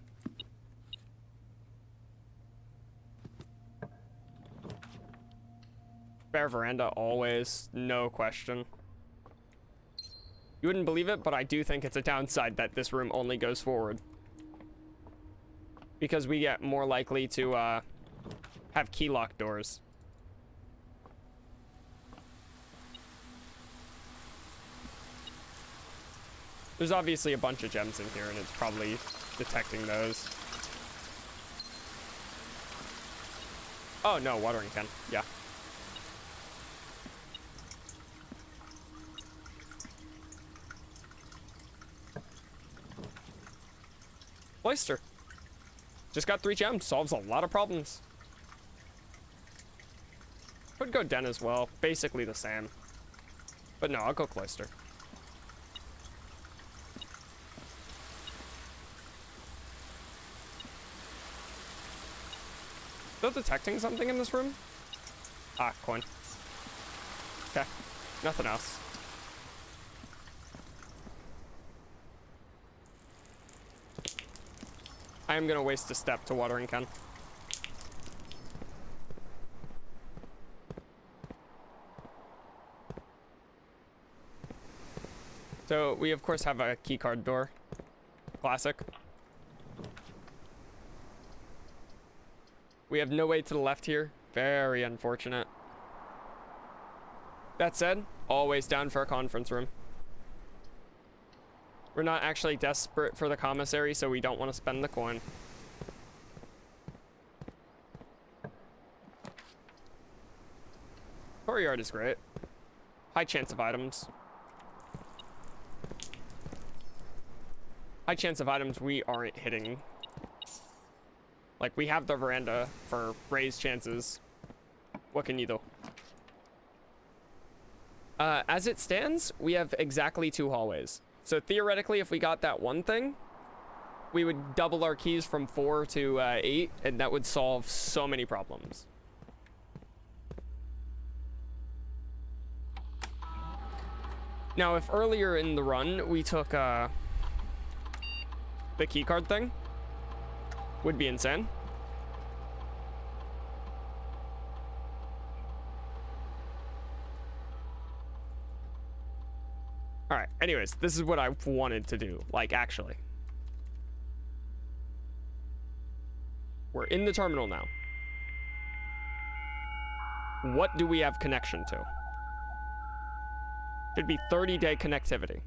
Spare veranda always, no question. You wouldn't believe it, but I do think it's a downside that this room only goes forward. Because we get more likely to have key lock doors. There's obviously a bunch of gems in here, and it's probably detecting those. Oh, no, watering can. Yeah. Cloister. Just got 3 gems. Solves a lot of problems. Could go den as well. Basically the same. But no, I'll go cloister. Still detecting something in this room? Ah, coin. Okay. Nothing else. I am gonna waste a step to watering can. So we of course have a keycard door. Classic. We have no way to the left here. Very unfortunate. That said, always down for a conference room. We're not actually desperate for the commissary, so we don't want to spend the coin. Courtyard is great. High chance of items. High chance of items we aren't hitting. Like, we have the veranda for raised chances. What can you do? As it stands, we have exactly 2 hallways. So theoretically, if we got that one thing, we would double our keys from 4 to 8, and that would solve so many problems. Now, if earlier in the run we took the keycard thing, would be insane. All right, anyways, this is what I wanted to do, like, actually. We're in the terminal now. What do we have connection to? Should be 30-day connectivity.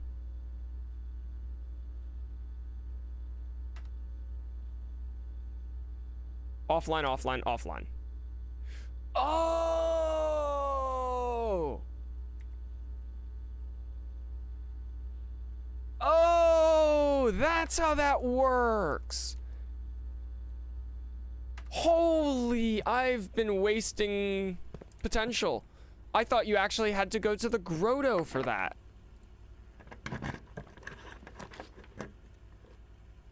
Offline, offline, offline. Oh! Oh, that's how that works. Holy, I've been wasting potential. I thought you actually had to go to the grotto for that.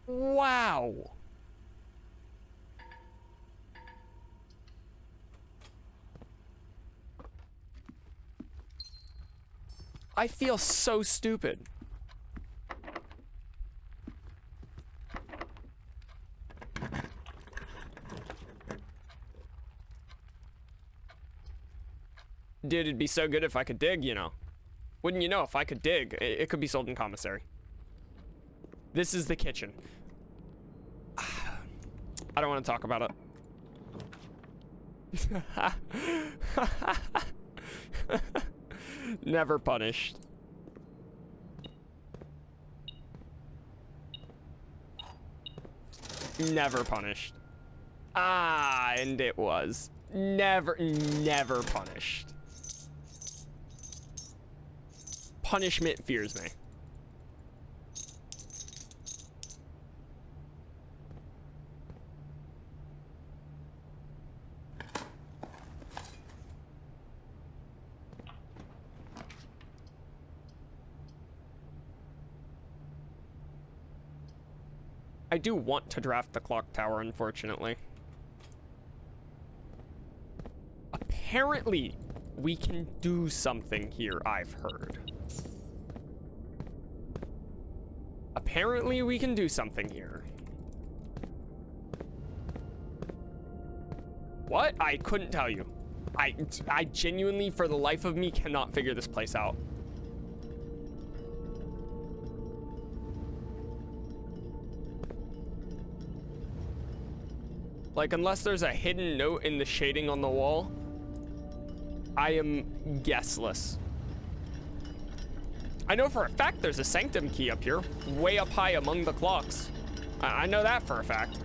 Wow. I feel so stupid. Dude, it'd be so good if I could dig, you know. Wouldn't you know, if I could dig, it could be sold in commissary. This is the kitchen. I don't want to talk about it. Never punished. Never punished. Ah, and it was. Never punished. Punishment fears me. I do want to draft the clock tower, unfortunately. Apparently, we can do something here, I've heard. Apparently, we can do something here. What? I couldn't tell you. I genuinely, for the life of me, cannot figure this place out. Like, unless there's a hidden note in the shading on the wall, I am guessless. I know for a fact there's a sanctum key up here, way up high among the clocks. I know that for a fact.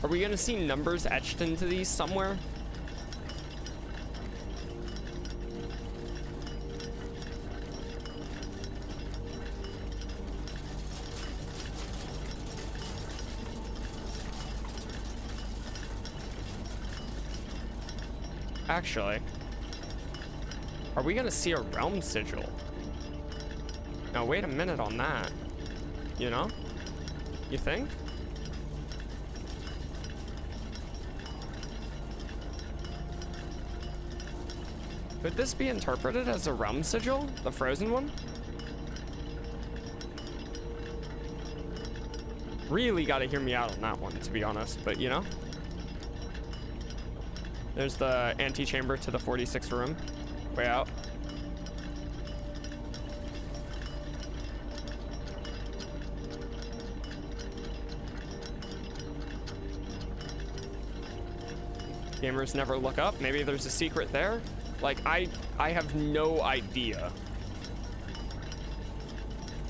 Are we gonna see numbers etched into these somewhere? Actually, are we gonna see a realm sigil? Now wait a minute on that. You know? You think? Could this be interpreted as a realm sigil? The frozen one? Really gotta hear me out on that one, to be honest, but you know? There's the antechamber to the 46th room. Way out. Gamers never look up. Maybe there's a secret there. Like, I have no idea.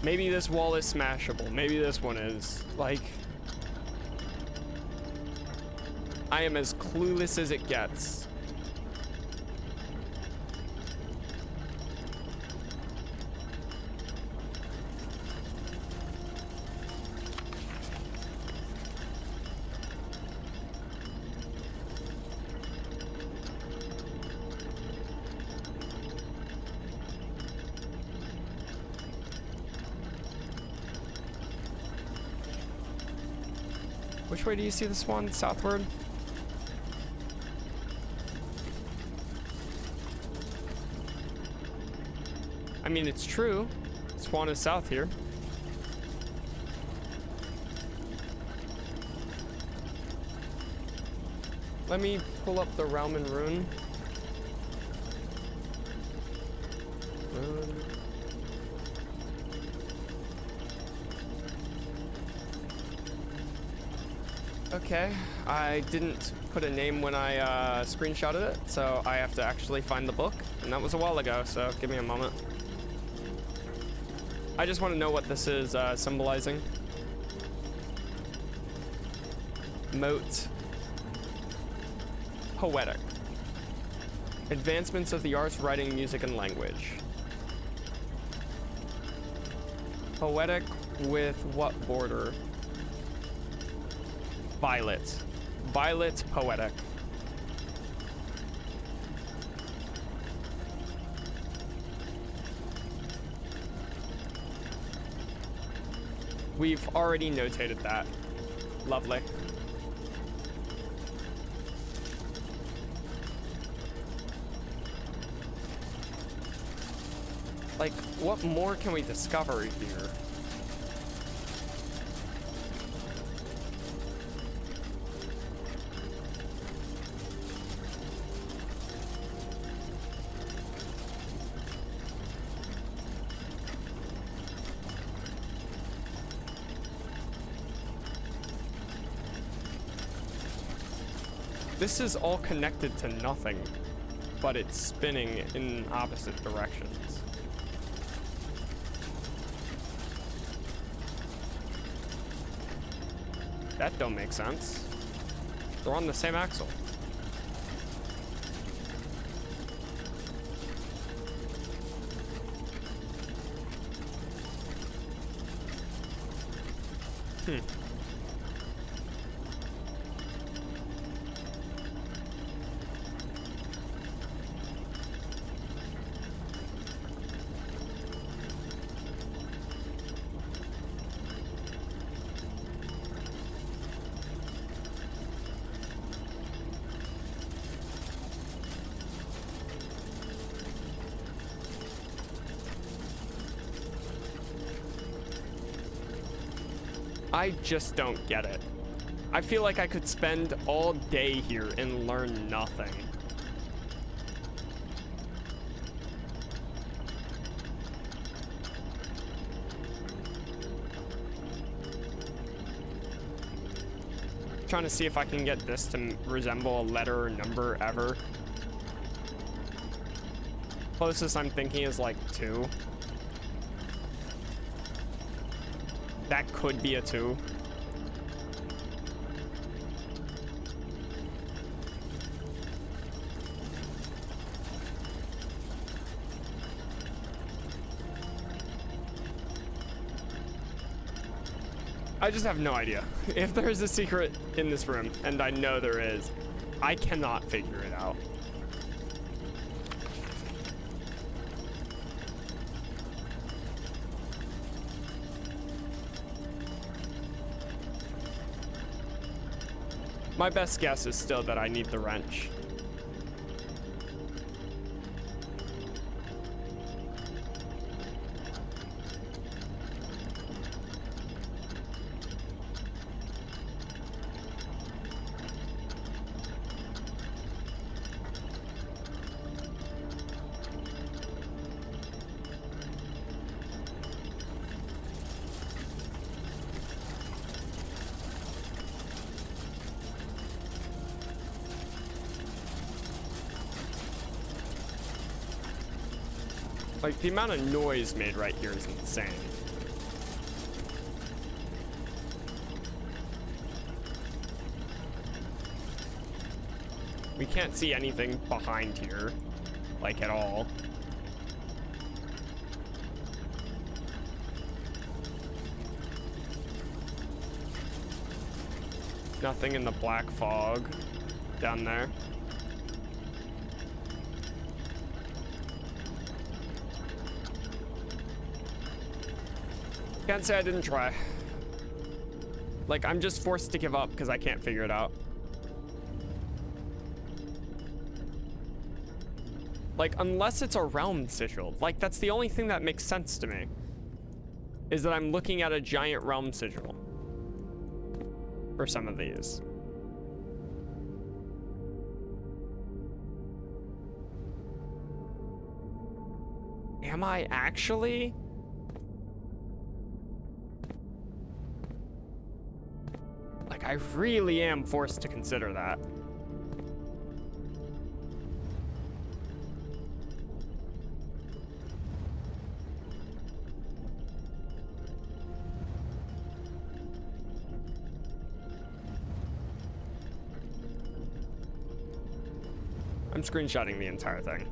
Maybe this wall is smashable. Maybe this one is. Like, I am as clueless as it gets. Which way do you see the swan? Southward? I mean, it's true. Swan is south here. Let me pull up the Realm and Rune. Okay, I didn't put a name when I screenshotted it, so I have to actually find the book, and that was a while ago, so give me a moment. I just want to know what this is symbolizing. Moat. Poetic. Advancements of the arts, writing, music, and language. Poetic with what border? Violet. Violet poetic. We've already notated that. Lovely. Like, what more can we discover here? This is all connected to nothing, but it's spinning in opposite directions. That don't make sense. They're on the same axle. I just don't get it. I feel like I could spend all day here and learn nothing. Trying to see if I can get this to resemble a letter or number ever. Closest I'm thinking is like 2. That could be a 2. I just have no idea. If there is a secret in this room, and I know there is, I cannot figure it out. My best guess is still that I need the wrench. Like, the amount of noise made right here is insane. We can't see anything behind here, like, at all. Nothing in the black fog down there. Can't say I didn't try. Like, I'm just forced to give up because I can't figure it out. Like, unless it's a realm sigil. Like, that's the only thing that makes sense to me. Is that I'm looking at a giant realm sigil. For some of these. Am I actually? Like, I really am forced to consider that. I'm screenshotting the entire thing.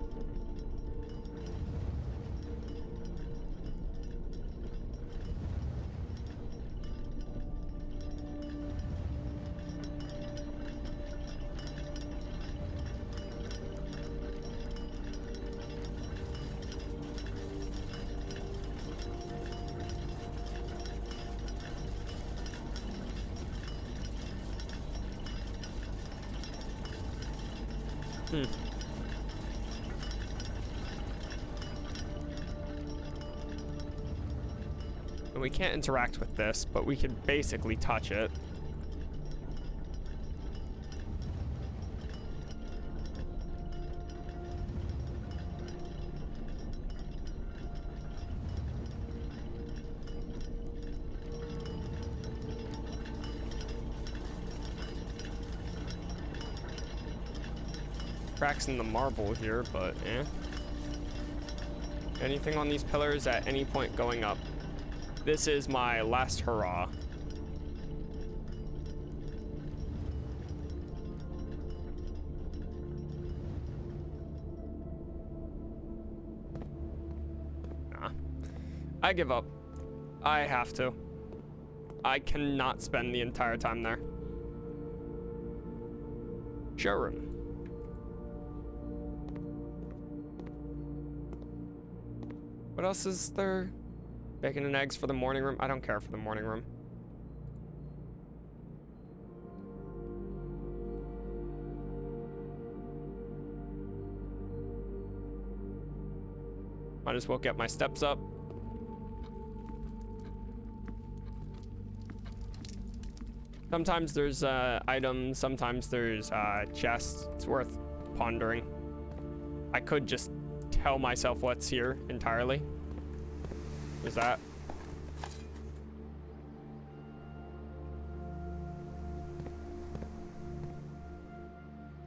And we can't interact with this, but we could basically touch it. Cracks in the marble here, but eh. Anything on these pillars at any point going up? This is my last hurrah. Nah. I give up. I have to. I cannot spend the entire time there. Showroom. What else is there? Bacon and eggs for the morning room. I don't care for the morning room. Might as well get my steps up. Sometimes there's items, sometimes there's chests. It's worth pondering. I could just tell myself what's here entirely. Is that?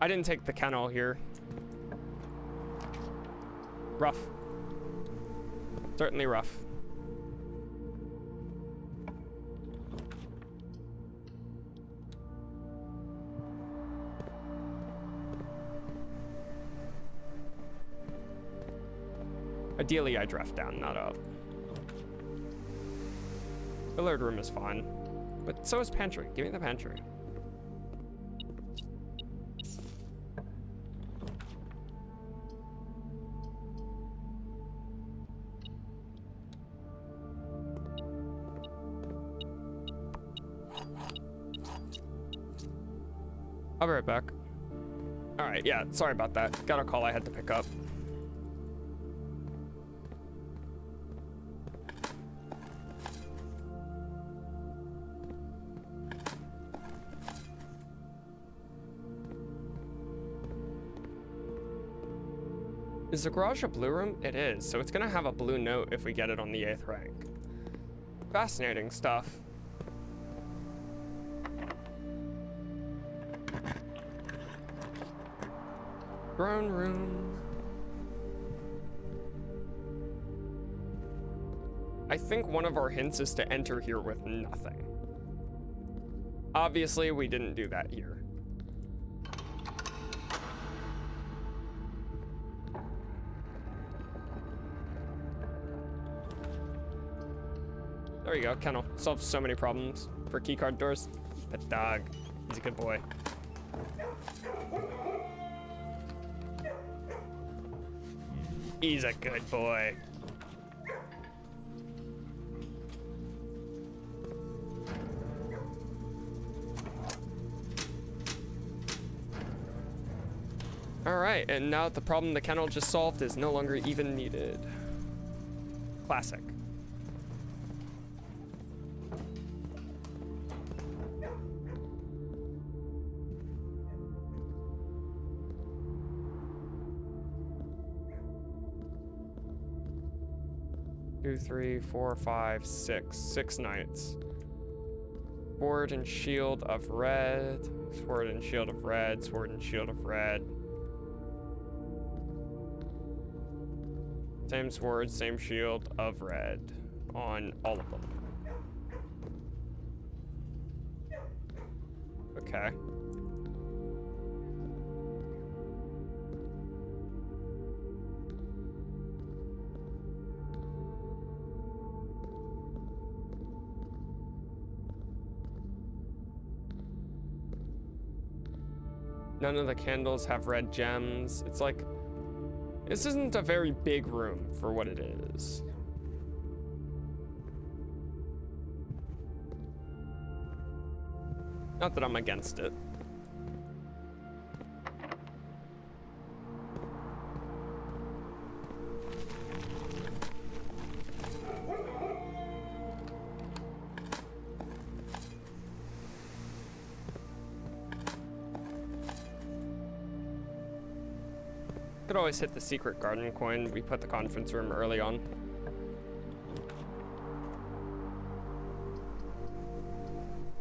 I didn't take the kennel here. Rough. Certainly rough. Ideally, I draft down, not up. Billiard room is fine, but so is pantry. Give me the pantry. I'll be right back. All right, yeah, sorry about that. Got a call I had to pick up. Is the garage a blue room? It is, so it's gonna have a blue note if we get it on the 8th rank. Fascinating stuff. Throne room. I think one of our hints is to enter here with nothing. Obviously, we didn't do that here. There you go, kennel. Solves so many problems for keycard doors. That dog, he's a good boy. He's a good boy. All Alright, and now the problem the kennel just solved is no longer even needed. Classic. Two, three, four, five, six. 6 knights. Sword and shield of red. Sword and shield of red. Sword and shield of red. Same sword, same shield of red on all of them. Okay. None of the candles have red gems. It's like, this isn't a very big room for what it is. Not that I'm against it. Could always hit the secret garden coin. We put the conference room early on.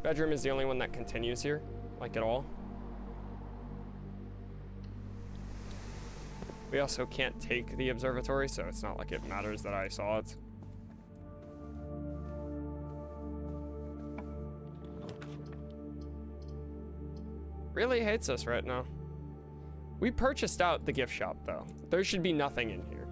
Bedroom is the only one that continues here, like at all. We also can't take the observatory, so it's not like it matters that I saw it. Really hates us right now. We purchased out the gift shop, though. There should be nothing in here.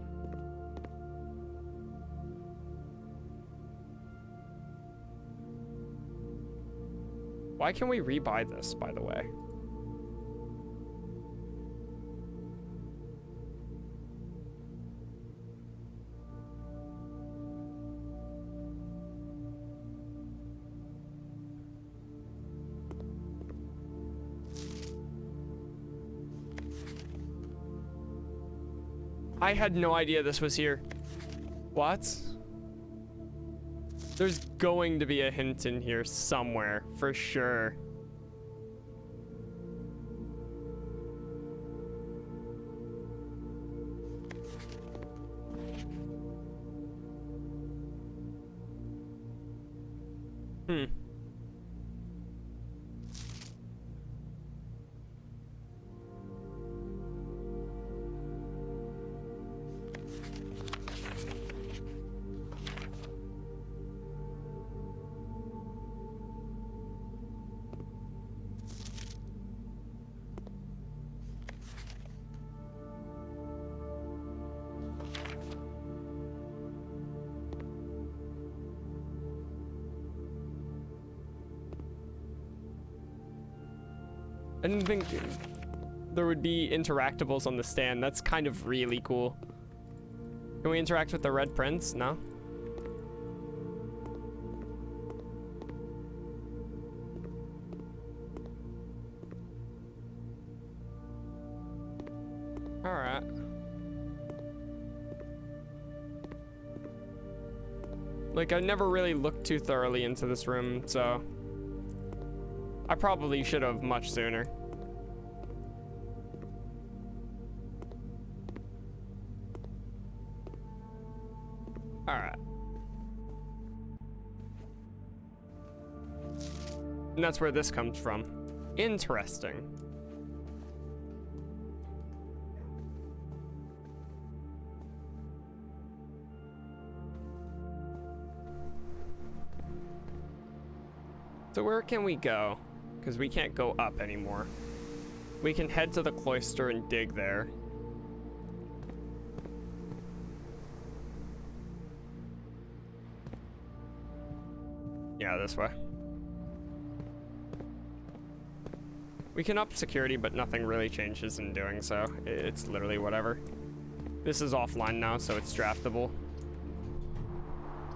Why can we rebuy this, by the way? I had no idea this was here. What? There's going to be a hint in here somewhere, for sure. I didn't think there would be interactables on the stand. That's kind of really cool. Can we interact with the Red Prince? No? Alright. Like, I never really looked too thoroughly into this room, so I probably should have much sooner. All right. And that's where this comes from. Interesting. So where can we go? Because we can't go up anymore. We can head to the cloister and dig there. Yeah, this way. We can up security, but nothing really changes in doing so. It's literally whatever. This is offline now, so it's draftable.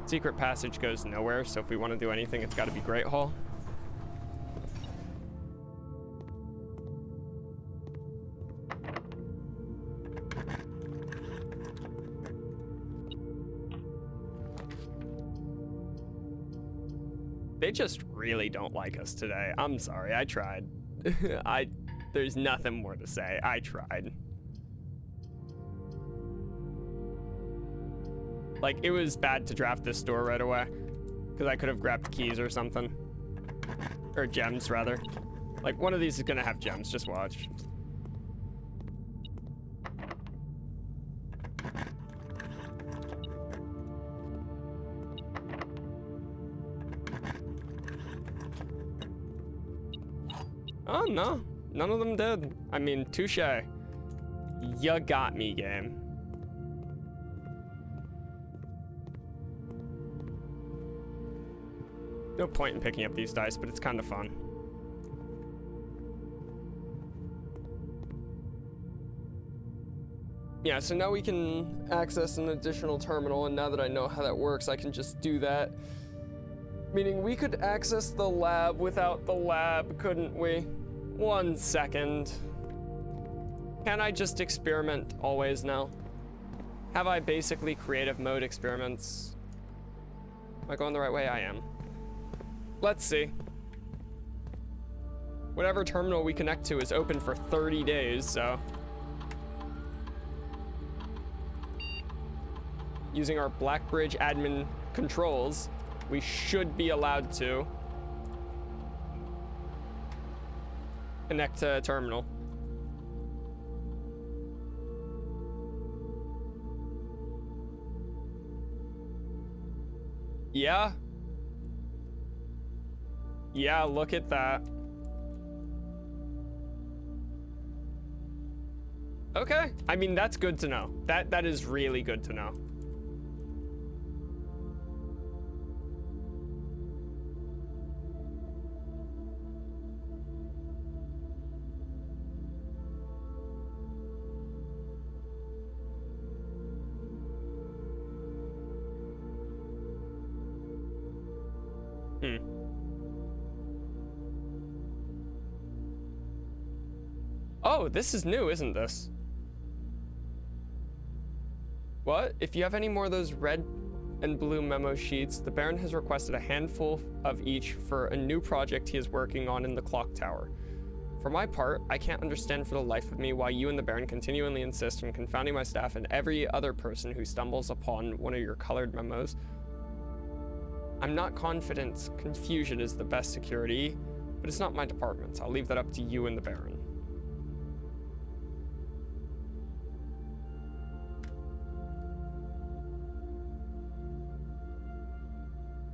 Secret passage goes nowhere, so if we want to do anything, it's got to be Great Hall. They just really don't like us today. I'm sorry, I tried. There's nothing more to say. I tried. Like, it was bad to draft this door right away, because I could have grabbed keys or something. Or gems, rather. Like, one of these is gonna have gems, just watch. Oh, no. None of them did. I mean, touche. You got me, game. No point in picking up these dice, but it's kind of fun. Yeah, so now we can access an additional terminal, and now that I know how that works, I can just do that. Meaning we could access the lab without the lab, couldn't we? 1 second. Can I just experiment always now? Have I basically creative mode experiments? Am I going the right way? I am. Let's see. Whatever terminal we connect to is open for 30 days, so. Using our Blackbridge admin controls, we should be allowed to connect to a terminal. Yeah. Yeah, look at that. Okay. I mean, that's good to know. That is really good to know. Oh, this is new, isn't this? What? If you have any more of those red and blue memo sheets, the Baron has requested a handful of each for a new project he is working on in the clock tower. For my part, I can't understand for the life of me why you and the Baron continually insist on confounding my staff and every other person who stumbles upon one of your colored memos. I'm not confident confusion is the best security, but it's not my department. I'll leave that up to you and the Baron.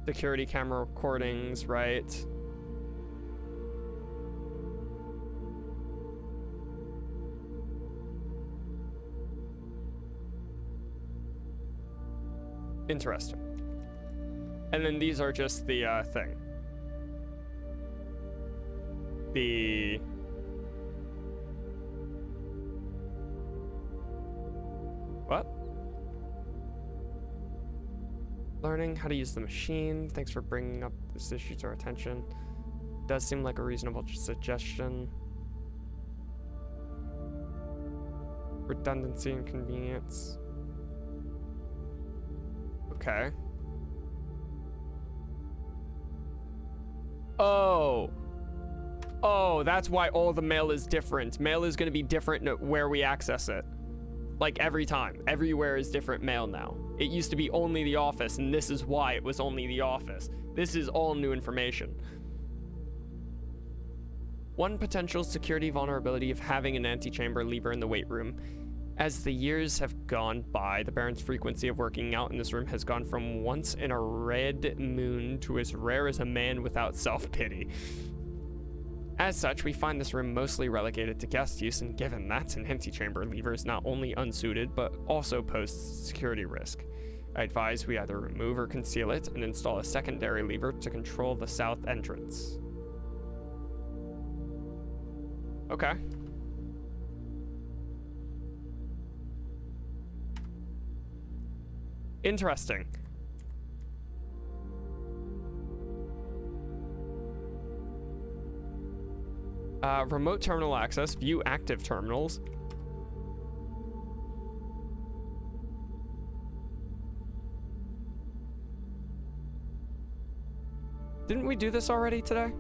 Security camera recordings, right? Interesting. And then these are just the thing. The what? Learning how to use the machine. Thanks for bringing up this issue to our attention. Does seem like a reasonable suggestion. Redundancy and convenience. Okay. Oh. Oh, that's why all the mail is different. Mail is going to be different where we access it. Like every time. Everywhere is different mail now. It used to be only the office, and this is why it was only the office. This is all new information. One potential security vulnerability of having an antechamber lever in the weight room. As the years have gone by, the Baron's frequency of working out in this room has gone from once in a red moon to as rare as a man without self-pity. As such, we find this room mostly relegated to guest use, and given that an antechamber lever is not only unsuited, but also poses security risk. I advise we either remove or conceal it and install a secondary lever to control the south entrance. Okay. Interesting. Remote terminal access, view active terminals. Didn't we do this already today?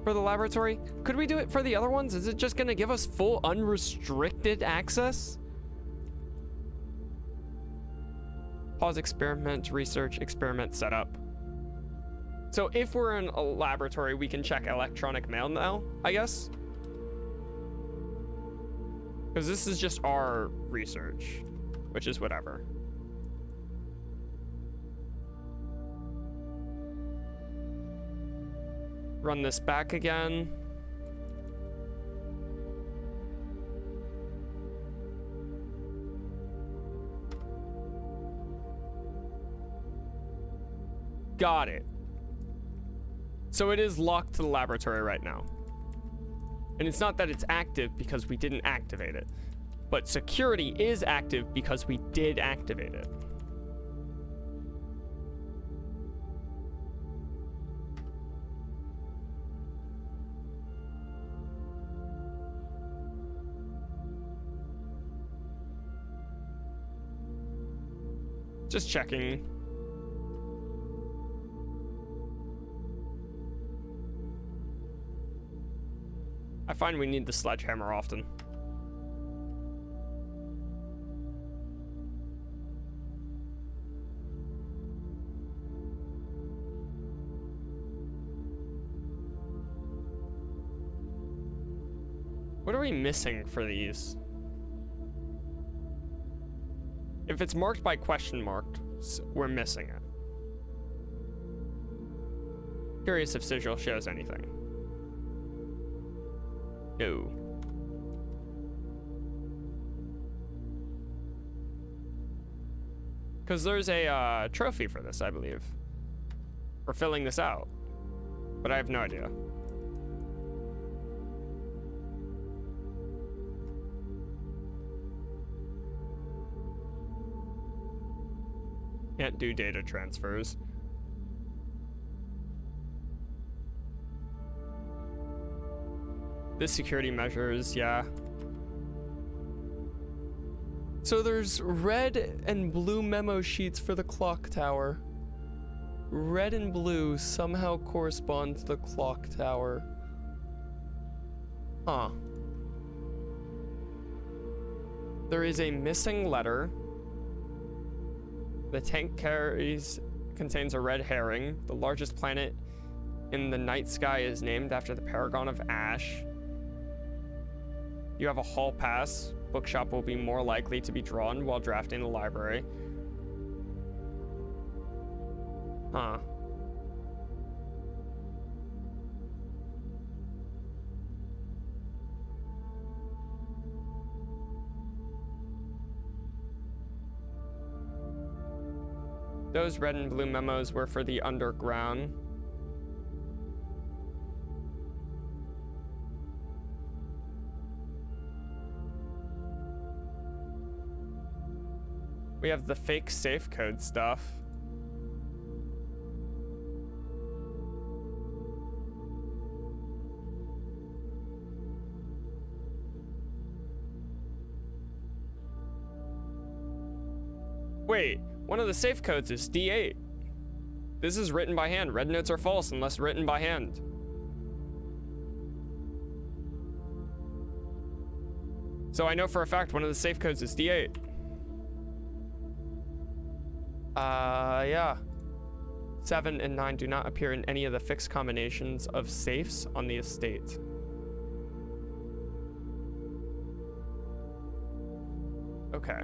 For the laboratory? Could we do it for the other ones? Is it just gonna give us full unrestricted access? Pause experiment, research, experiment setup. So if we're in a laboratory, we can check electronic mail now, I guess? Because this is just our research, which is whatever. Run this back again. Got it. So it is locked to the laboratory right now. And it's not that it's active because we didn't activate it, but security is active because we did activate it. Just checking. I find we need the sledgehammer often. What are we missing for these? If it's marked by question mark, we're missing it. Curious if sigil shows anything. No. Because there's a trophy for this, I believe. For filling this out. But I have no idea. Can't do data transfers. This security measures, yeah. So there's red and blue memo sheets for the clock tower. Red and blue somehow correspond to the clock tower. Huh. There is a missing letter. The tank contains a red herring. The largest planet in the night sky is named after the Paragon of Ash. You have a hall pass. Bookshop will be more likely to be drawn while drafting the library. Huh. Those red and blue memos were for the underground. We have the fake safe code stuff. Wait, one of the safe codes is D8. This is written by hand. Red notes are false unless written by hand. So I know for a fact one of the safe codes is D8. Yeah. 7 and 9 do not appear in any of the fixed combinations of safes on the estate. Okay.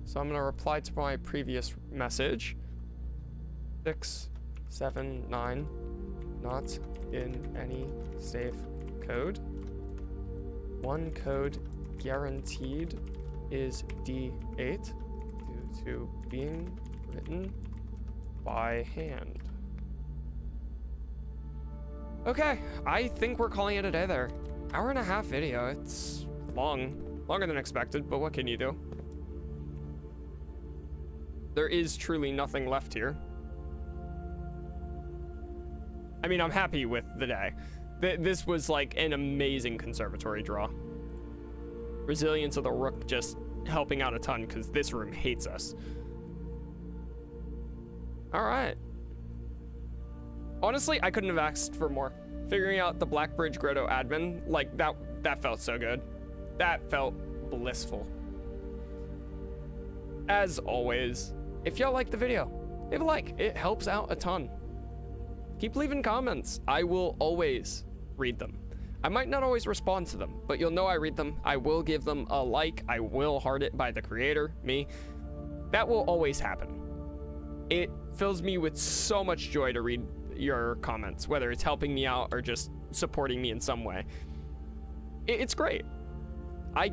So I'm gonna reply to my previous message. 6, 7, 9, not in any safe code. One code guaranteed is D8 due to being written by hand. Okay, I think we're calling it a day there. Hour and a half video. It's longer than expected, but what can you do? There is truly nothing left here. I mean, I'm happy with the day. This was like an amazing conservatory draw. Resilience of the Rook just helping out a ton because this room hates us. All right. Honestly, I couldn't have asked for more. Figuring out the Blackbridge Grotto admin, like that felt so good. That felt blissful. As always, if y'all like the video, leave a like. It helps out a ton. Keep leaving comments. I will always read them. I might not always respond to them, but you'll know I read them. I will give them a like. I will heart it by the creator, me. That will always happen. It fills me with so much joy to read your comments, whether it's helping me out or just supporting me in some way. It's great. I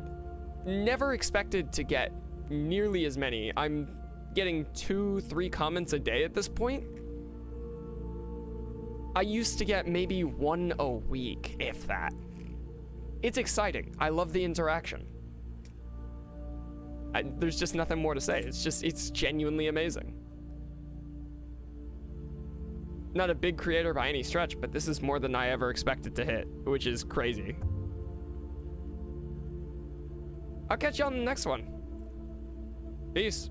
never expected to get nearly as many. I'm getting 2-3 comments a day at this point. I used to get maybe 1 a week, if that. It's exciting. I love the interaction. There's just nothing more to say. It's genuinely amazing. Not a big creator by any stretch, but this is more than I ever expected to hit, which is crazy. I'll catch you on the next one. Peace.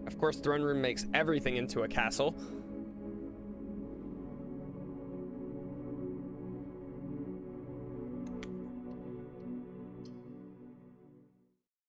Of course, Throne Room makes everything into a castle.